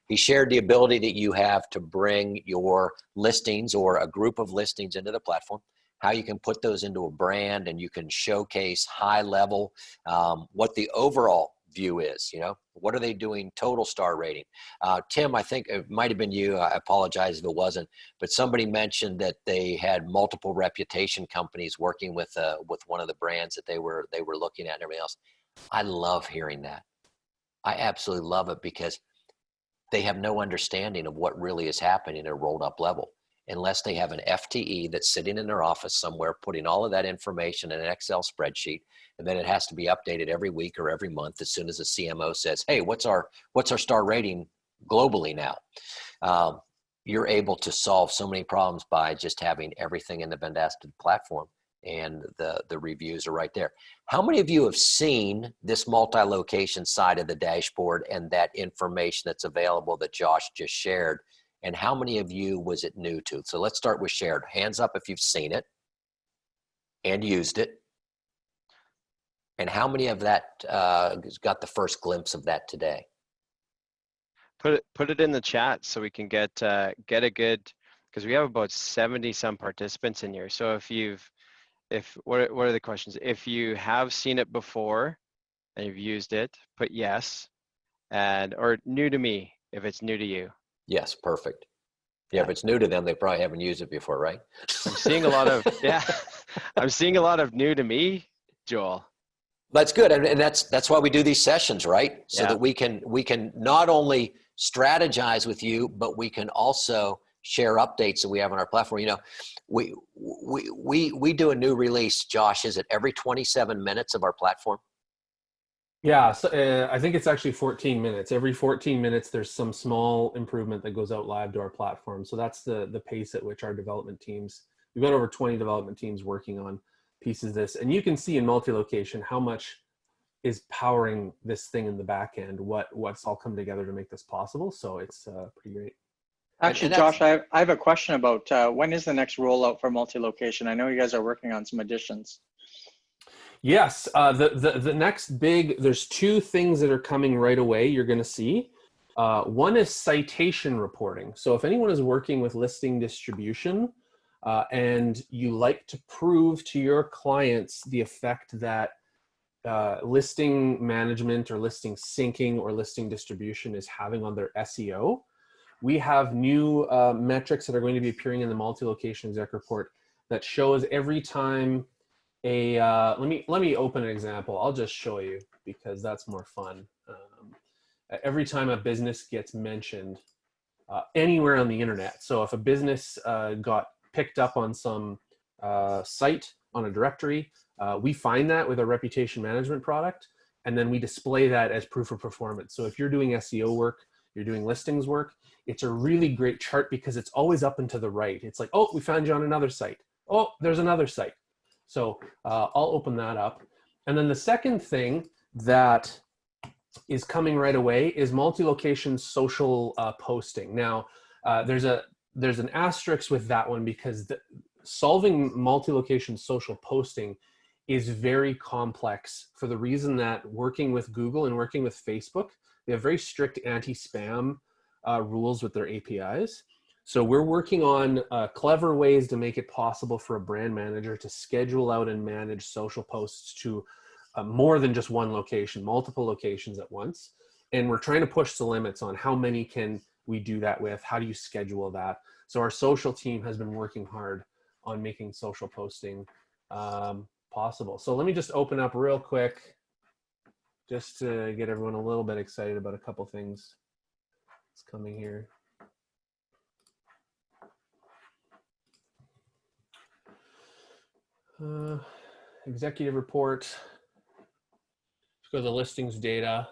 He shared the ability that you have to bring your listings or a group of listings into the platform, how you can put those into a brand, and you can showcase high level what the overall view is. What are they doing total star rating? Tim, I think it might have been you, I apologize if it wasn't, but somebody mentioned that they had multiple reputation companies working with one of the brands that they were looking at and everything else. I love hearing that. I absolutely love it, because they have no understanding of what really is happening at a rolled up level unless they have an FTE that's sitting in their office somewhere, putting all of that information in an Excel spreadsheet, and then it has to be updated every week or every month as soon as the CMO says, hey, what's our star rating globally now? You're able to solve so many problems by just having everything in the Vendasta platform, and the reviews are right there. How many of you have seen this multi-location side of the dashboard and that information that's available that Josh just shared? And how many of you was it new to? So let's start with shared. Hands up if you've seen it and used it. And how many of that got the first glimpse of that today? Put it in the chat so we can get a good, because we have about 70 some participants in here. So what are the questions? If you have seen it before and you've used it, put yes, or new to me if it's new to you. Yes, perfect. Yeah, if it's new to them, they probably haven't used it before, right? I'm seeing a lot of I'm seeing a lot of new to me, Joel. That's good, and that's why we do these sessions, right? So that we can not only strategize with you, but we can also share updates that we have on our platform. We do a new release, Josh. Is it every 27 minutes of our platform? Yeah, so, I think it's actually 14 minutes. Every 14 minutes, there's some small improvement that goes out live to our platform. So that's the pace at which our development teams, we've got over 20 development teams working on pieces of this. And you can see in multi-location how much is powering this thing in the back end, what's all come together to make this possible. So it's pretty great. Actually, Josh, I have a question about when is the next rollout for multi-location? I know you guys are working on some additions. Yes, the next big, there's two things that are coming right away you're going to see. One is citation reporting. So if anyone is working with listing distribution and you like to prove to your clients the effect that listing management or listing syncing or listing distribution is having on their SEO, we have new metrics that are going to be appearing in the multi-location exec report that shows every time let me open an example. I'll just show you because that's more fun. Every time a business gets mentioned anywhere on the internet. So if a business got picked up on some site on a directory, we find that with our reputation management product, and then we display that as proof of performance. So if you're doing SEO work, you're doing listings work, it's a really great chart because it's always up and to the right. It's like, oh, we found you on another site. Oh, there's another site. So I'll open that up. And then the second thing that is coming right away is multi-location social posting. Now, there's an asterisk with that one because solving multi-location social posting is very complex for the reason that working with Google and working with Facebook, they have very strict anti-spam rules with their APIs. So we're working on clever ways to make it possible for a brand manager to schedule out and manage social posts to more than just one location, multiple locations at once. And we're trying to push the limits on how many can we do that with, how do you schedule that? So our social team has been working hard on making social posting possible. So let me just open up real quick just to get everyone a little bit excited about a couple things that's coming here. Executive report. Let's go to the listings data.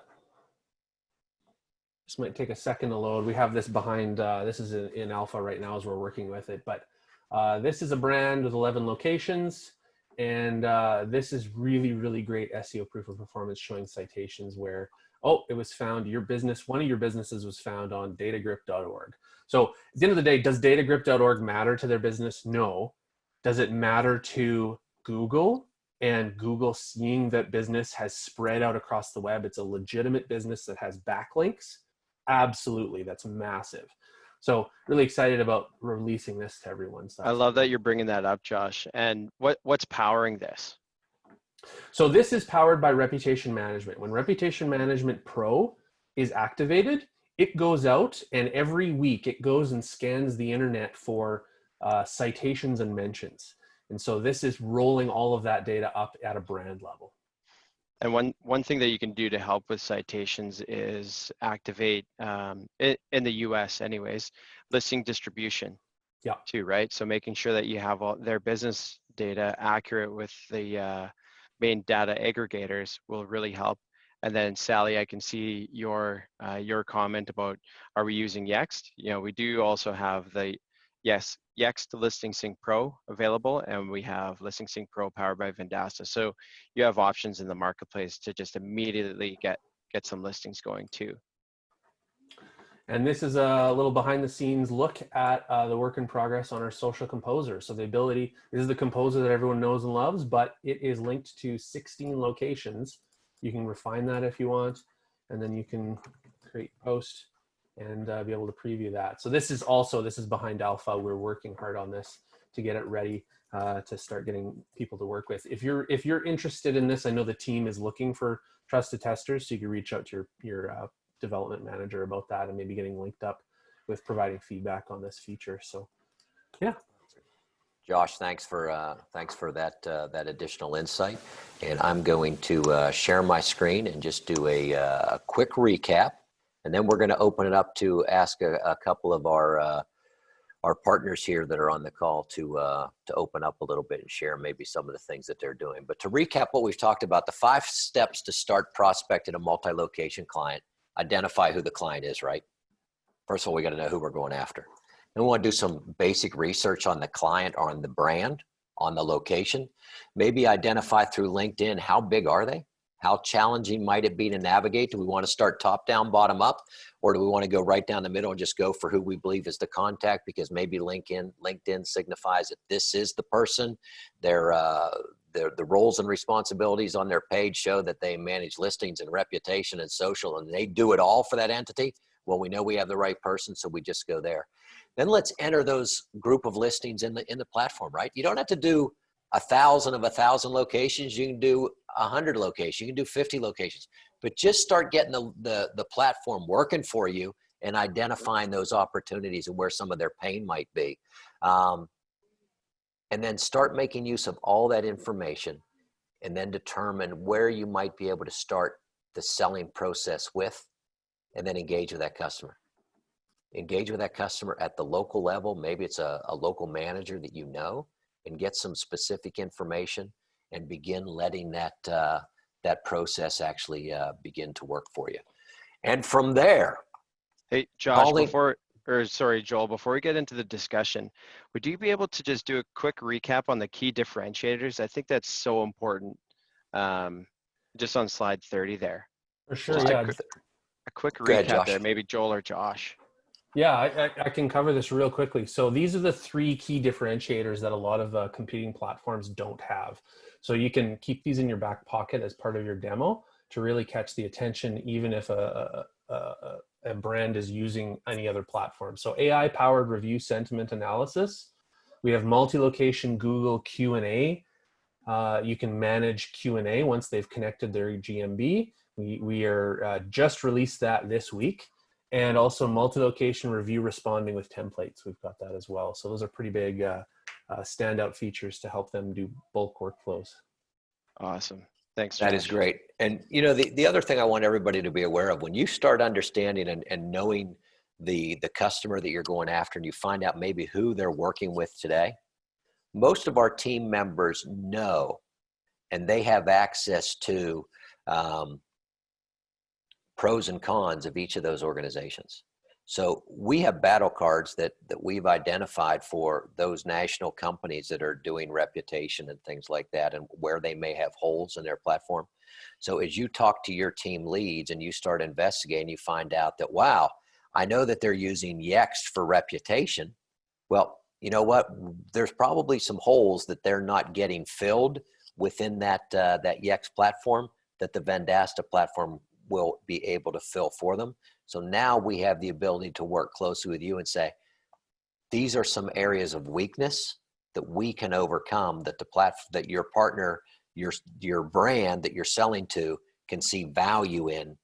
This might take a second to load. We have this behind, this is in alpha right now as we're working with it, but this is a brand with 11 locations. And this is really, really great SEO proof of performance showing citations where, oh, it was found, your business, one of your businesses was found on datagrip.org. So at the end of the day, does datagrip.org matter to their business? No. Does it matter to Google and Google seeing that business has spread out across the web? It's a legitimate business that has backlinks. Absolutely. That's massive. So really excited about releasing this to everyone. So I love that you're bringing that up, Josh. And what's powering this? So this is powered by Reputation Management. When Reputation Management Pro is activated, it goes out and every week it goes and scans the internet for citations and mentions. And so this is rolling all of that data up at a brand level. And one thing that you can do to help with citations is activate, in the US anyways, listing distribution too, right? So making sure that you have all their business data accurate with the main data aggregators will really help. And then Sally, I can see your comment about, are we using Yext? You know, we do also have the Yext Listing Sync Pro available, and we have Listing Sync Pro powered by Vendasta. So you have options in the marketplace to just immediately get some listings going too. And this is a little behind the scenes look at the work in progress on our social composer. So the ability, this is the composer that everyone knows and loves, but it is linked to 16 locations. You can refine that if you want, and then you can create post and be able to preview that. So this is behind alpha. We're working hard on this to get it ready to start getting people to work with. If you're interested in this, I know the team is looking for trusted testers, so you can reach out to your development manager about that and maybe getting linked up with providing feedback on this feature. So yeah. Josh, thanks for that additional insight. And I'm going to share my screen and just do a quick recap. And then we're going to open it up to ask a couple of our partners here that are on the call to open up a little bit and share maybe some of the things that they're doing. But to recap what we've talked about, the 5 steps to start prospecting a multi-location client: identify who the client is, right? First of all, we got to know who we're going after. Then we want to do some basic research on the client, or on the brand, on the location. Maybe identify through LinkedIn, how big are they? How challenging might it be to navigate? Do we want to start top down, bottom up, or do we want to go right down the middle and just go for who we believe is the contact? Because maybe LinkedIn signifies that this is the person. The roles and responsibilities on their page show that they manage listings and reputation and social, and they do it all for that entity. Well, we know we have the right person, so we just go there. Then let's enter those group of listings in the platform, right? You don't have to do 1,000 of 1,000 locations. You can do 100 locations. You can do 50 locations. But just start getting the platform working for you and identifying those opportunities and where some of their pain might be. And then start making use of all that information and then determine where you might be able to start the selling process with, and then engage with that customer. Engage with that customer at the local level. Maybe it's a local manager that you know, and get some specific information and begin letting that process actually begin to work for you. And from there, Hey, Josh, Joel, before we get into the discussion, would you be able to just do a quick recap on the key differentiators? I think that's so important. Just on slide 30 there. For sure, Just yeah. a quick Go ahead, recap Josh. there, maybe Joel or Josh. Yeah, I can cover this real quickly. So these are the 3 key differentiators that a lot of competing platforms don't have. So you can keep these in your back pocket as part of your demo to really catch the attention, even if a brand is using any other platform. So AI-powered review sentiment analysis. We have multi-location Google Q&A. You can manage Q&A once they've connected their GMB. We are just released that this week. And also multi-location review responding with templates. We've got that as well. So those are pretty big standout features to help them do bulk workflows. Awesome. Thanks, that Josh. is great. And you know, the other thing I want everybody to be aware of, when you start understanding and knowing the customer that you're going after, and you find out maybe who they're working with today, most of our team members know, and they have access to pros and cons of each of those organizations. So we have battle cards that we've identified for those national companies that are doing reputation and things like that, and where they may have holes in their platform. So as you talk to your team leads and you start investigating, you find out that, wow, I know that they're using Yext for reputation. Well, you know what? There's probably some holes that they're not getting filled within that Yext platform that the Vendasta platform will be able to fill for them. So now we have the ability to work closely with you and say, these are some areas of weakness that we can overcome, that that your partner, your brand that you're selling to can see value in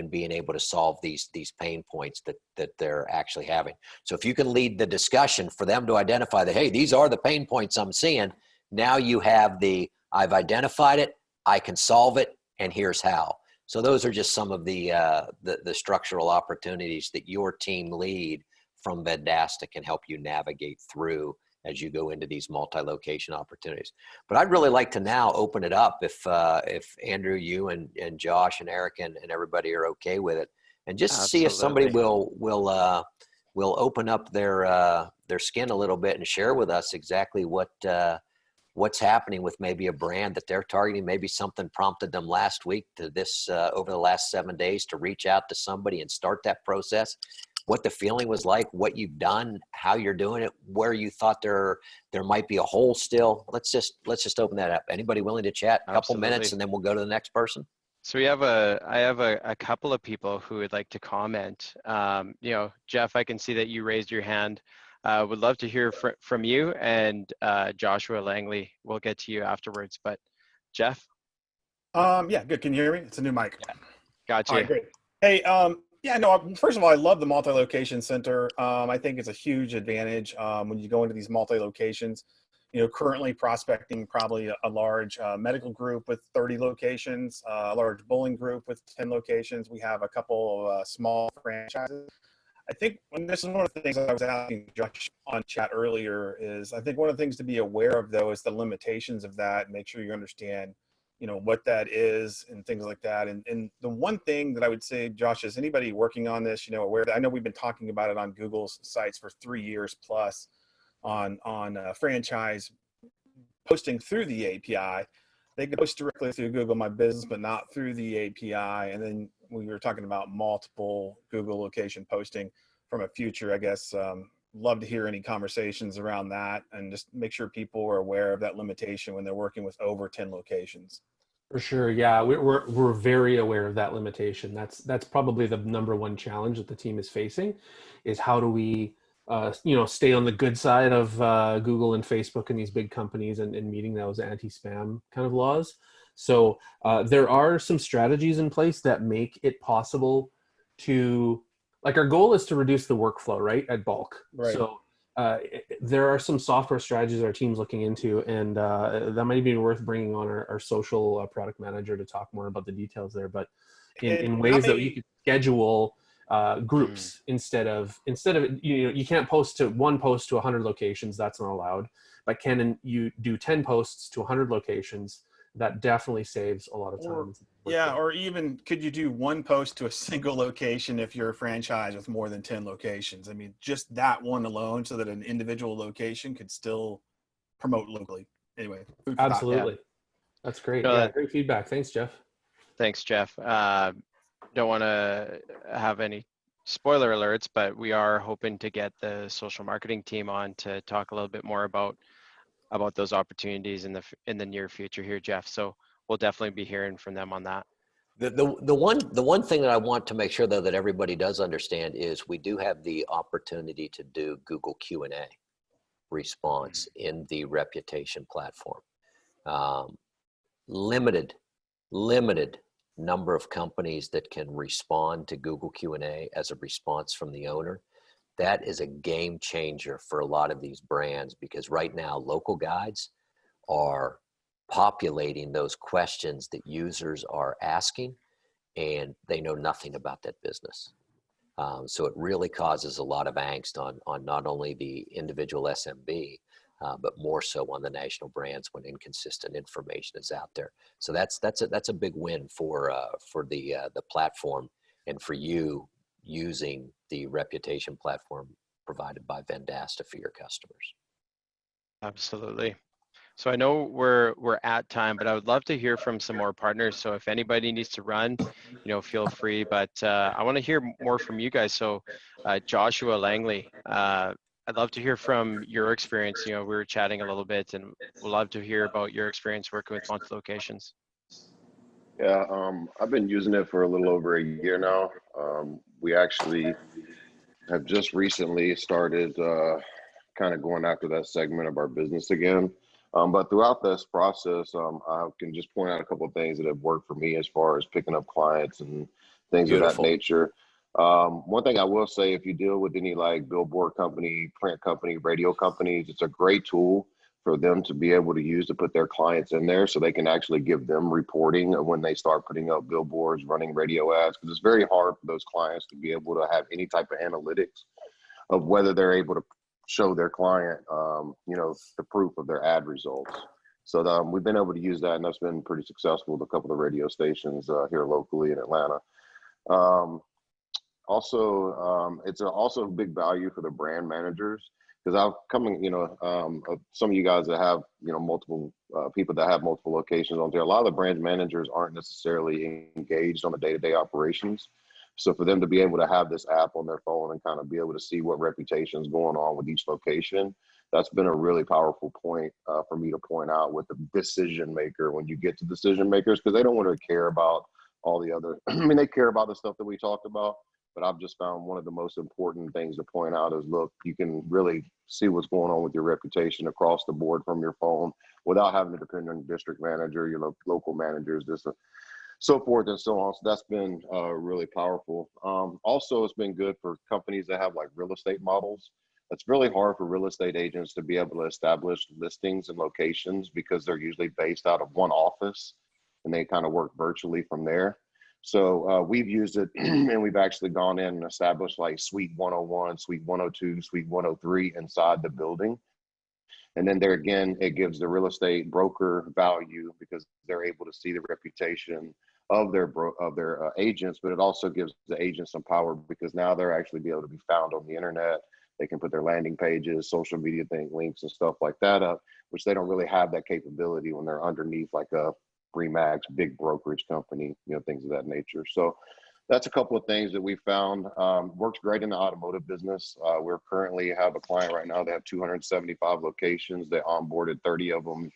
being able to solve these pain points that they're actually having. So if you can lead the discussion for them to identify that, hey, these are the pain points I'm seeing, now you have I've identified it, I can solve it, and here's how. So those are just some of the structural opportunities that your team lead from Vendasta can help you navigate through as you go into these multi-location opportunities. But I'd really like to now open it up if Andrew, you and Josh and Eric and everybody are okay with it, and just see if somebody will open up their skin a little bit and share with us exactly what's happening with maybe a brand that they're targeting. Maybe something prompted them last week to this over the last 7 days to reach out to somebody and start that process. What the feeling was like, what you've done, how you're doing it, where you thought there might be a hole still. Let's just open that up. Anybody willing to chat? A couple minutes, and then we'll go to the next person. So I have a couple of people who would like to comment. You know, Jeff, I can see that you raised your hand. Would love to hear from you, and Joshua Langley, we'll get to you afterwards. But Jeff? Yeah, good. Can you hear me? It's a new mic. Yeah. Gotcha. All right, great. Hey, yeah, no, first of all, I love the multi-location center. I think it's a huge advantage when you go into these multi-locations. You know, currently prospecting probably a large medical group with 30 locations, a large bowling group with 10 locations. We have a couple of small franchises. I think, and this is one of the things I was asking Josh on chat earlier, is I think one of the things to be aware of, though, is the limitations of that. Make sure you understand, you know, what that is and things like that. And the one thing that I would say, Josh, is anybody working on this, you know, aware that I know we've been talking about it on Google's sites for 3 years plus on franchise posting through the API. they can post directly through Google My Business, but not through the API. And then we were talking about multiple Google location posting from a future, I guess, love to hear any conversations around that and just make sure people are aware of that limitation when they're working with over 10 locations. For sure, yeah, we're very aware of that limitation. That's probably the number one challenge that the team is facing, is how do we, stay on the good side of Google and Facebook and these big companies and meeting those anti-spam kind of laws. So there are some strategies in place that make it possible to, like, our goal is to reduce the workflow, right, at bulk. Right. So there are some software strategies our team's looking into, and that might be worth bringing on our social product manager to talk more about the details there. But in ways that you could schedule groups instead of you can't post to one post to 100 locations, that's not allowed. But can you do 10 posts to 100 locations? That definitely saves a lot of time. Or even could you do one post to a single location if you're a franchise with more than 10 locations? I mean, just that one alone, so that an individual location could still promote locally. Anyway, absolutely. Yeah. That's great. Yeah, great feedback. Thanks, Jeff. Thanks, Jeff. Don't want to have any spoiler alerts, but we are hoping to get the social marketing team on to talk a little bit more about those opportunities in the near future here, Jeff. So we'll definitely be hearing from them on that. The one thing that I want to make sure, though, that everybody does understand is we do have the opportunity to do Google Q&A response in the reputation platform. Limited number of companies that can respond to Google Q&A as a response from the owner. That is a game changer for a lot of these brands, because right now local guides are populating those questions that users are asking, and they know nothing about that business. So it really causes a lot of angst on not only the individual SMB, but more so on the national brands when inconsistent information is out there. So that's a big win for the platform, and for you using the reputation platform provided by Vendasta for your customers. Absolutely. So I know we're at time, but I would love to hear from some more partners. So if anybody needs to run, feel free. But I want to hear more from you guys. So Joshua Langley, I'd love to hear from your experience. We were chatting a little bit, and we'd love to hear about your experience working with multi-locations. Yeah, I've been using it for a little over a year now. We actually have just recently started kind of going after that segment of our business again. But throughout this process, I can just point out a couple of things that have worked for me as far as picking up clients and things of that nature. One thing I will say, if you deal with any like billboard company, print company, radio companies, it's a great tool for them to be able to use to put their clients in there, so they can actually give them reporting of when they start putting up billboards, running radio ads, because it's very hard for those clients to be able to have any type of analytics of whether they're able to show their client, the proof of their ad results. So we've been able to use that, and that's been pretty successful with a couple of radio stations here locally in Atlanta. It's also a big value for the brand managers, because some of you guys that have, multiple people that have multiple locations on there, a lot of the brand managers aren't necessarily engaged on the day-to-day operations. So for them to be able to have this app on their phone and kind of be able to see what reputation is going on with each location, that's been a really powerful point for me to point out with the decision maker when you get to decision makers, because they don't want to care about all the other, they care about the stuff that we talked about, but I've just found one of the most important things to point out is, look, you can really see what's going on with your reputation across the board from your phone without having to depend on your district manager, your local managers, so forth and so on. So that's been really powerful. Also, it's been good for companies that have like real estate models. It's really hard for real estate agents to be able to establish listings and locations, because they're usually based out of one office and they kind of work virtually from there. So we've used it and we've actually gone in and established like Suite 101, Suite 102, Suite 103 inside the building. And then there again, it gives the real estate broker value, because they're able to see the reputation of their agents, but it also gives the agents some power, because now they're actually be able to be found on the internet. They can put their landing pages, social media links and stuff like that up, which they don't really have that capability when they're underneath like a Remax, big brokerage company, things of that nature. So that's a couple of things that we found. Works great in the automotive business. We're currently have a client right now that have 275 locations. They onboarded 30 of them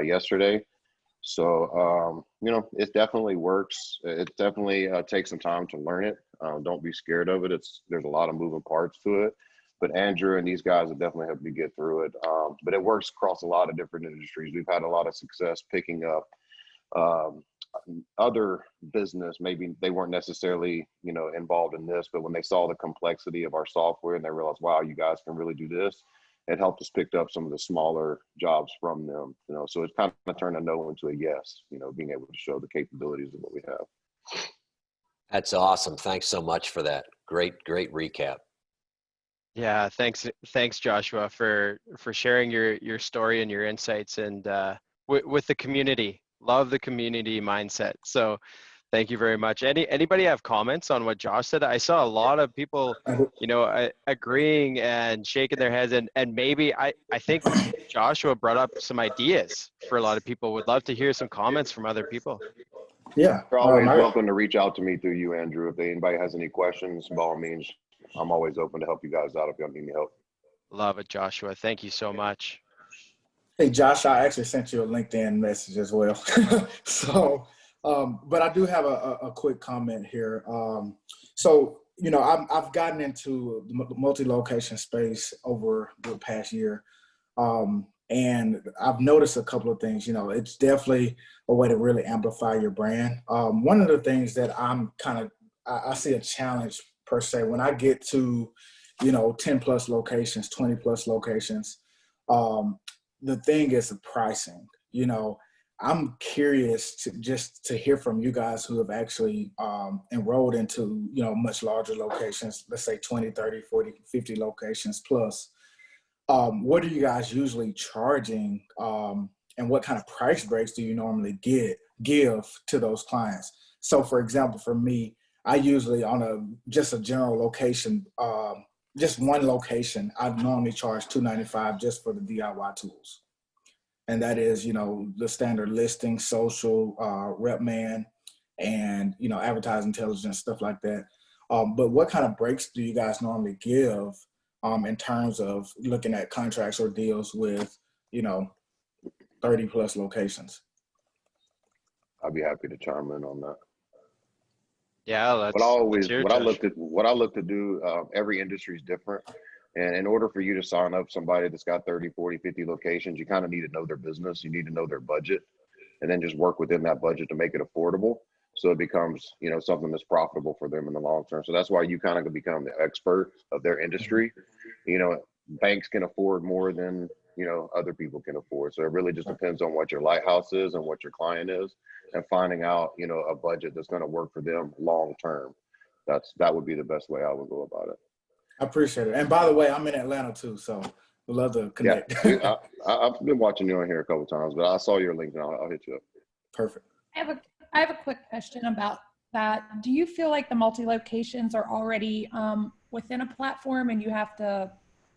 yesterday. So, it definitely works. It definitely takes some time to learn it. Don't be scared of it. There's a lot of moving parts to it, but Andrew and these guys have definitely helped me get through it. But it works across a lot of different industries. We've had a lot of success picking up other business. Maybe they weren't necessarily, involved in this, but when they saw the complexity of our software and they realized, wow, you guys can really do this, it helped us pick up some of the smaller jobs from them, so it kind of turned a no into a yes, being able to show the capabilities of what we have. That's awesome. Thanks so much for that. Great recap. Yeah, thanks Joshua for sharing your story and your insights, and with the community. Love the community mindset. So thank you very much. Anybody have comments on what Josh said? I saw a lot of people, agreeing and shaking their heads, and maybe I think Joshua brought up some ideas for a lot of people. Would love to hear some comments from other people. Yeah. You're always welcome to reach out to me through you, Andrew. If anybody has any questions, by all means, I'm always open to help you guys out if y'all need me help. Love it, Joshua. Thank you so much. Hey, Josh, I actually sent you a LinkedIn message as well. So, but I do have a quick comment here. So, I've gotten into the multi-location space over the past year. And I've noticed a couple of things. It's definitely a way to really amplify your brand. One of the things that I see a challenge per se when I get to, 10 plus locations, 20 plus locations. The thing is the pricing. I'm curious to hear from you guys who have actually enrolled into, much larger locations, let's say 20, 30, 40, 50 locations plus. What are you guys usually charging, and what kind of price breaks do you normally give to those clients? So for example, for me, I usually on just a general location, just one location, I normally charge $295 just for the DIY tools. And that is, the standard listing, social, Repman, and, advertising intelligence, stuff like that. But what kind of breaks do you guys normally give in terms of looking at contracts or deals with, 30 plus locations? I'd be happy to chime in on that. Yeah, What I look to do, every industry is different. And in order for you to sign up somebody that's got 30, 40, 50 locations, you kind of need to know their business. You need to know their budget, and then just work within that budget to make it affordable. So it becomes, something that's profitable for them in the long term. So that's why you kind of become the expert of their industry. Banks can afford more than, other people can afford. So it really just depends on what your lighthouse is and what your client is, and finding out, a budget that's going to work for them long term. That would be the best way I would go about it. I appreciate it. And by the way, I'm in Atlanta too, so we'd love to connect. Yeah, I've been watching you on here a couple of times, but I saw your link and I'll hit you up. Perfect. I have a quick question about that. Do you feel like the multi-locations are already within a platform and you have to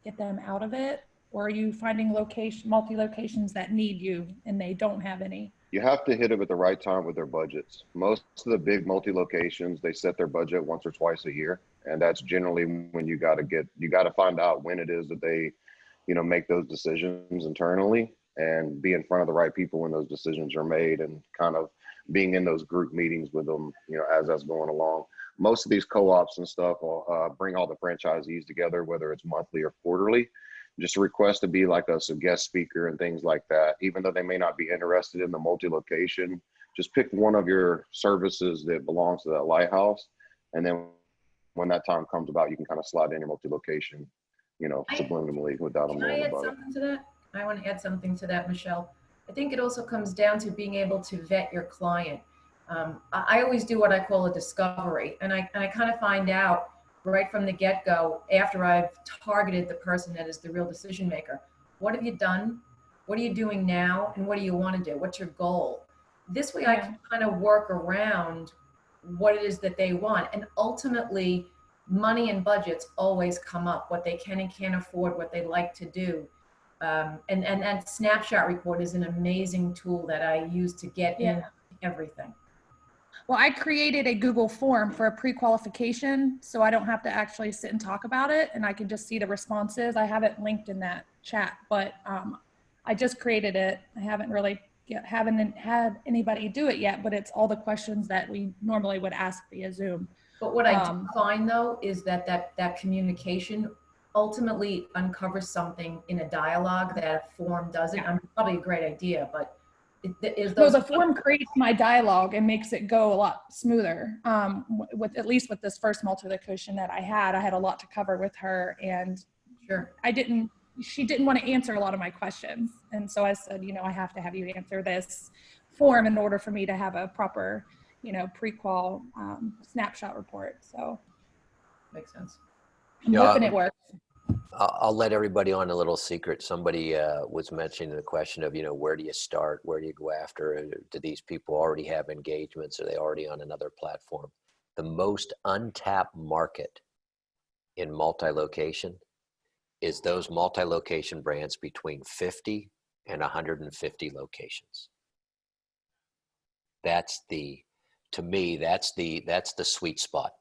get them out of it? Or are you finding multi-locations that need you and they don't have any? You have to hit them at the right time with their budgets. Most of the big multi-locations, they set their budget once or twice a year. And that's generally when you got to find out when it is that they, make those decisions internally, and be in front of the right people when those decisions are made, and kind of being in those group meetings with them, as that's going along. Most of these co-ops and stuff will bring all the franchisees together, whether it's monthly or quarterly. Just a request to be like a guest speaker and things like that. Even though they may not be interested in the multi-location, just pick one of your services that belongs to that lighthouse. And then when that time comes about, you can kind of slide in your multi-location, subliminally without them knowing about it. I want to add something to that, Michelle. I think it also comes down to being able to vet your client. I always do what I call a discovery, and I kind of find out right from the get-go, after I've targeted the person that is the real decision maker. What have you done? What are you doing now? And what do you want to do? What's your goal? This way I can kind of work around what it is that they want. And ultimately, money and budgets always come up, what they can and can't afford, what they like to do. And that snapshot report is an amazing tool that I use to get in everything. Well, I created a Google form for a pre-qualification, so I don't have to actually sit and talk about it, and I can just see the responses. I have it linked in that chat, but I just created it. I haven't really haven't had anybody do it yet, but it's all the questions that we normally would ask via Zoom. But what I do find though is that communication ultimately uncovers something in a dialogue that a form doesn't. I mean, probably a great idea, but the form creates my dialogue and makes it go a lot smoother. With at least with this first multi-location that I had a lot to cover with her, and she didn't want to answer a lot of my questions. And so I said, you know, I have to have you answer this form in order for me to have a proper, you know, pre-qual snapshot report. So makes sense. I'm hoping it works. I'll let everybody on a little secret. Somebody was mentioning the question of, you know, where do you start? Where do you go after? Do these people already have engagements? Are they already on another platform? The most untapped market in multi-location is those multi-location brands between 50 and 150 locations. To me, that's the sweet spot.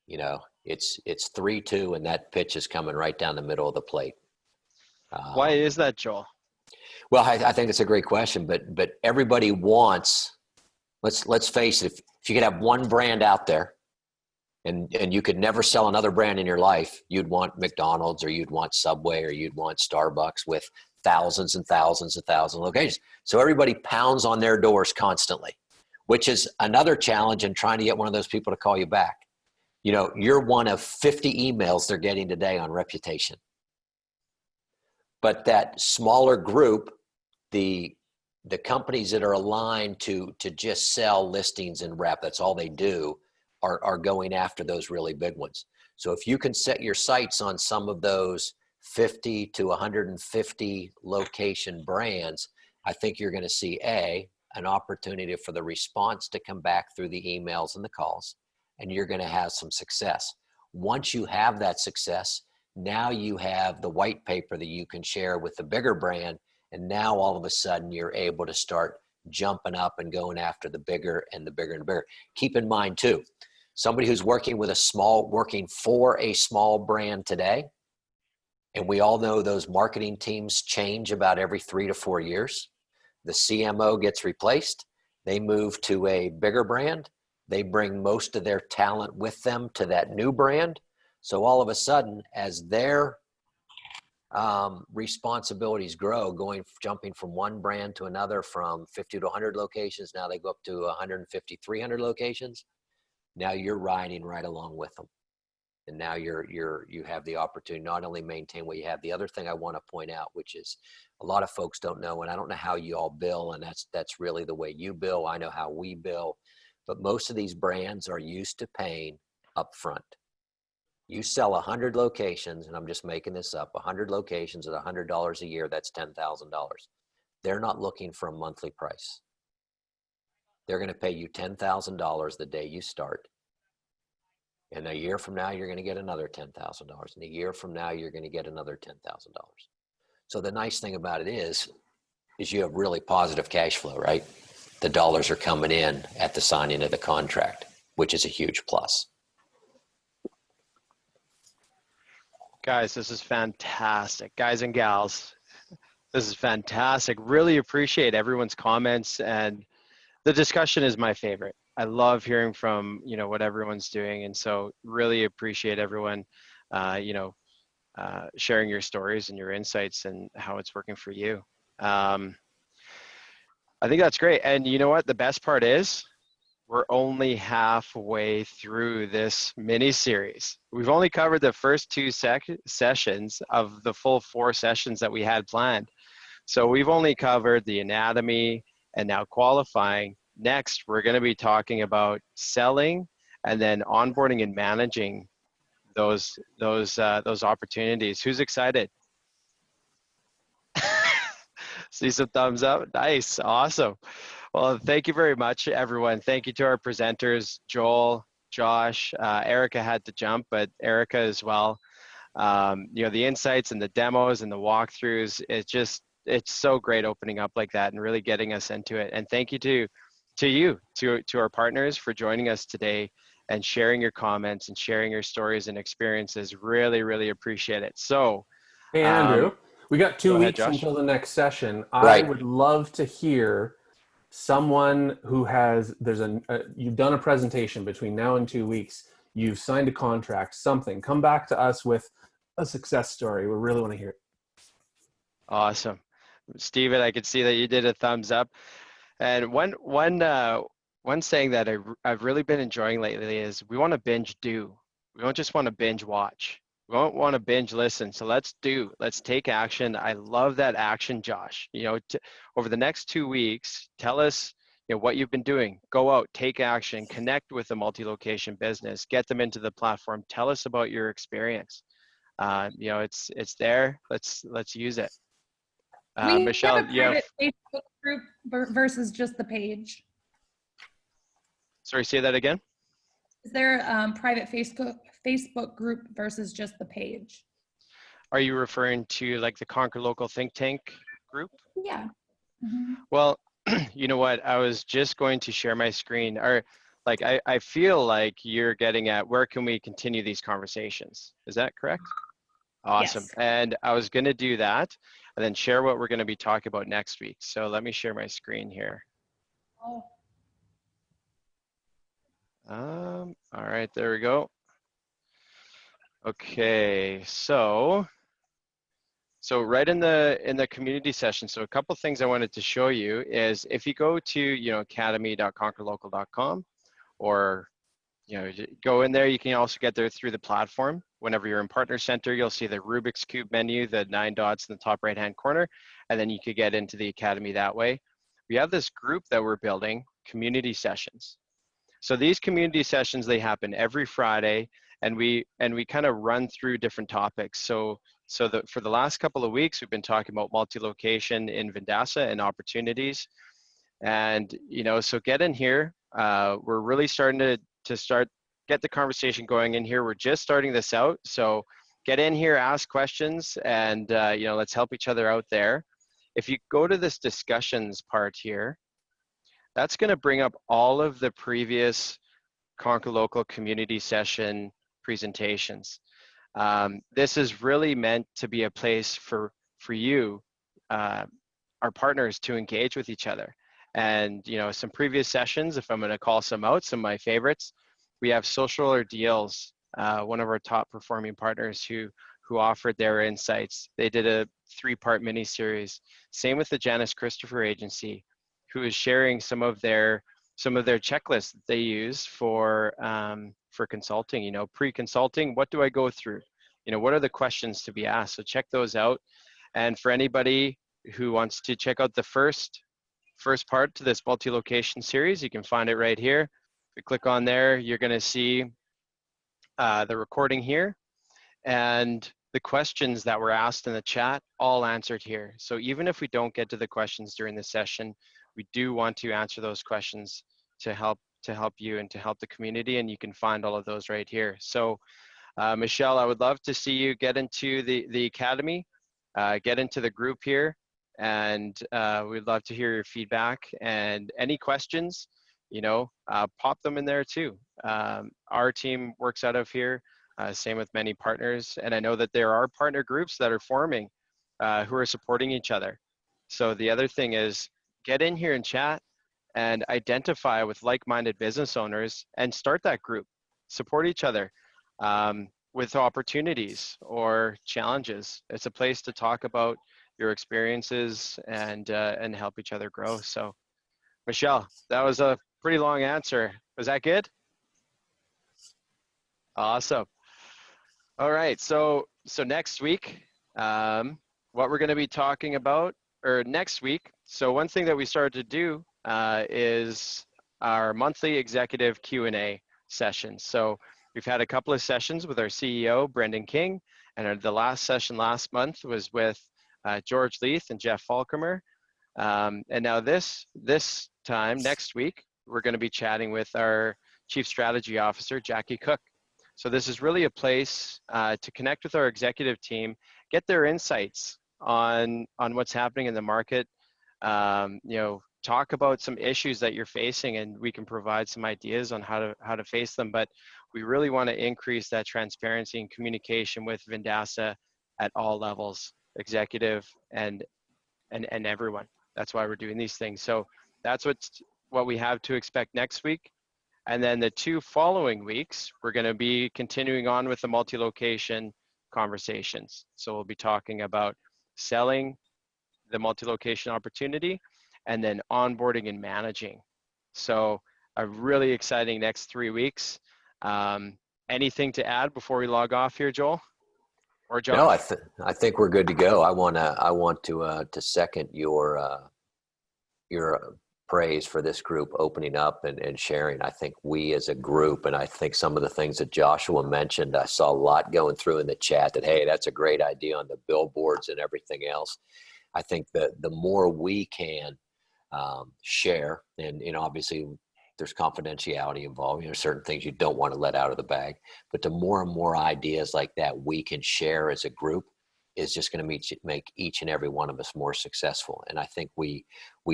You know, it's 3-2, and that pitch is coming right down the middle of the plate. Why is that, Joel? Well, I think it's a great question, but everybody wants. Let's face it. If you could have one brand out there, and you could never sell another brand in your life, you'd want McDonald's, or you'd want Subway, or you'd want Starbucks with thousands and thousands and thousands of locations. So everybody pounds on their doors constantly, which is another challenge in trying to get one of those people to call you back. You know, you're one of 50 emails they're getting today on reputation. But that smaller group, the companies that are aligned to just sell listings and rep, that's all they do, are going after those really big ones. So if you can set your sights on some of those 50 to 150 location brands, I think you're going to see an opportunity for the response to come back through the emails and the calls, and you're going to have some success. Once you have that success, now you have the white paper that you can share with the bigger brand, and now all of a sudden you're able to start jumping up and going after the bigger and the bigger and the bigger. Keep in mind too, somebody who's working for a small brand today, and we all know those marketing teams change about every 3 to 4 years. The CMO gets replaced. They move to a bigger brand. They bring most of their talent with them to that new brand. So all of a sudden, as their responsibilities grow, jumping from one brand to another, from 50 to 100 locations, now they go up to 150, 300 locations. Now you're riding right along with them. And now you have the opportunity not only maintain what you have. The other thing I want to point out, which is a lot of folks don't know, and I don't know how you all bill, and that's really the way you bill. I know how we bill, but most of these brands are used to paying upfront. You sell 100 locations, and I'm just making this up, 100 locations at $100 a year, that's $10,000. They're not looking for a monthly price. They're going to pay you $10,000 the day you start. And a year from now, you're going to get another $10,000. And a year from now, you're going to get another $10,000. So the nice thing about it is you have really positive cash flow, right? The dollars are coming in at the signing of the contract, which is a huge plus. Guys, this is fantastic. Guys and gals, this is fantastic. Really appreciate everyone's comments, and the discussion is my favorite. I love hearing from, you know, what everyone's doing. And so really appreciate everyone, sharing your stories and your insights and how it's working for you. I think that's great. And you know what? The best part is we're only halfway through this mini series. We've only covered the first 2 sessions of the full 4 sessions that we had planned. So we've only covered the anatomy and now qualifying. Next, we're going to be talking about selling and then onboarding and managing those opportunities. Who's excited? See some thumbs up. Nice. Awesome. Well, thank you very much, everyone. Thank you to our presenters, Joel, Josh. Erica had to jump, but Erica as well. You know, the insights and the demos and the walkthroughs, it's so great opening up like that and really getting us into it. And thank you to our partners for joining us today and sharing your comments and sharing your stories and experiences. Really, really appreciate it. So, Hey, Andrew, we got 2 go ahead, weeks Josh. until the next session. I Right. would love to hear someone who has, you've done a presentation between now and 2 weeks, you've signed a contract, something. Come back to us with a success story. We really want to hear it. Awesome. Steven, I could see that you did a thumbs up. And one saying that I've really been enjoying lately is we want to binge do. We don't just want to binge watch. We don't want to binge listen. So let's take action. I love that action, Josh. You know, over the next 2 weeks, tell us, you know, what you've been doing. Go out, take action, connect with the multi-location business, get them into the platform. Tell us about your experience. You know, it's there. Let's use it. We Michelle, have a private Facebook group versus just the page. Sorry, say that again. Is there a private Facebook group versus just the page? Are you referring to like the Conquer Local Think Tank group? Yeah. Mm-hmm. Well, you know what? I was just going to share my screen. Or like I feel like you're getting at where can we continue these conversations? Is that correct? Awesome. Yes. And I was going to do that and then share what we're going to be talking about next week. So let me share my screen here. Oh. All right, there we go. Okay, so right in the community session, so a couple things I wanted to show you is if you go to, you know, academy.conquerlocal.com, or, you know, go in there, you can also get there through the platform. Whenever you're in Partner Center, you'll see the Rubik's Cube menu, the 9 dots in the top right-hand corner, and then you could get into the Academy that way. We have this group that we're building, community sessions. So these community sessions, they happen every Friday, and we kind of run through different topics. So for the last couple of weeks, we've been talking about multi-location in Vendasa and opportunities. And, you know, so get in here. We're really starting to get the conversation going in here. We're just starting this out. So get in here, ask questions, and, you know, let's help each other out there. If you go to this discussions part here, that's going to bring up all of the previous Conquer Local community session presentations. This is really meant to be a place for you, our partners, to engage with each other. And, you know, some previous sessions, if I'm going to call some out, some of my favorites, we have Social or Deals, one of our top performing partners who offered their insights. They did a 3-part mini series. Same with the Janice Christopher Agency, who is sharing some of their checklists that they use for consulting. You know, pre-consulting, what do I go through? You know, what are the questions to be asked? So check those out. And for anybody who wants to check out the first part to this multi-location series, you can find it right here. If you click on there, you're going to see the recording here, and the questions that were asked in the chat all answered here. So even if we don't get to the questions during the session, we do want to answer those questions to help you and to help the community, and you can find all of those right here. So Michelle, I would love to see you get into the Academy, get into the group here, and we'd love to hear your feedback and any questions, you know, pop them in there too. Our team works out of here, same with many partners, and I know that there are partner groups that are forming who are supporting each other. So the other thing is, get in here and chat and identify with like-minded business owners and start that group. Support each other with opportunities or challenges. It's a place to talk about your experiences and help each other grow. So Michelle, that was a pretty long answer. Was that good? Awesome. All right, so next week, what we're going to be talking about, or next week, so one thing that we started to do is our monthly executive Q&A sessions. So we've had a couple of sessions with our CEO, Brendan King, and the last session last month was with George Leith and Jeff Falcomer. And now this time, next week, we're going to be chatting with our Chief Strategy Officer, Jackie Cook. So this is really a place to connect with our executive team, get their insights on what's happening in the market, you know, talk about some issues that you're facing, and we can provide some ideas on how to face them. But we really want to increase that transparency and communication with Vendasta at all levels, executive and everyone. That's why we're doing these things. So that's what we have to expect next week. And then the 2 following weeks, we're going to be continuing on with the multi-location conversations. So we'll be talking about selling the multi-location opportunity and then onboarding and managing. So a really exciting next 3 weeks. Anything to add before we log off here, Joel or Josh? No, I think we're good to go. I want to second your praise for this group opening up and sharing. I think we as a group, and I think some of the things that Joshua mentioned, I saw a lot going through in the chat that, hey, that's a great idea on the billboards and everything else. I think that the more we can share, and you know, obviously there's confidentiality involved, you know, certain things you don't want to let out of the bag, but the more and more ideas like that we can share as a group is just going to make each and every one of us more successful. And I think we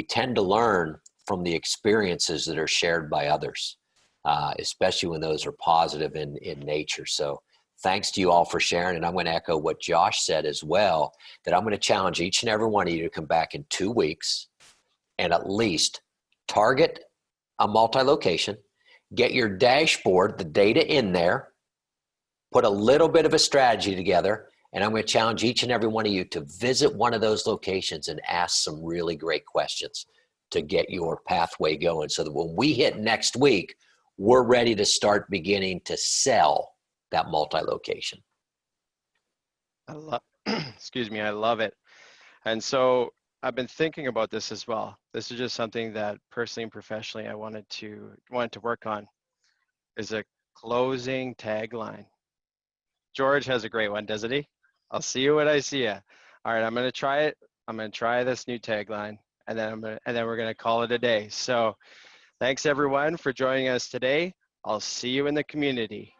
tend to learn from the experiences that are shared by others, especially when those are positive in nature. So thanks to you all for sharing. And I'm going to echo what Josh said as well, that I'm going to challenge each and every one of you to come back in 2 weeks and at least target a multi-location, get your dashboard, the data in there, put a little bit of a strategy together. And I'm going to challenge each and every one of you to visit one of those locations and ask some really great questions to get your pathway going, so that when we hit next week, we're ready to start beginning to sell that multi-location. Excuse me, I love it. And so I've been thinking about this as well. This is just something that personally and professionally I wanted to work on, is a closing tagline. George has a great one, doesn't he? I'll see you when I see you. All right, I'm going to try it. I'm going to try this new tagline, and then we're going to call it a day. So thanks everyone for joining us today. I'll see you in the community.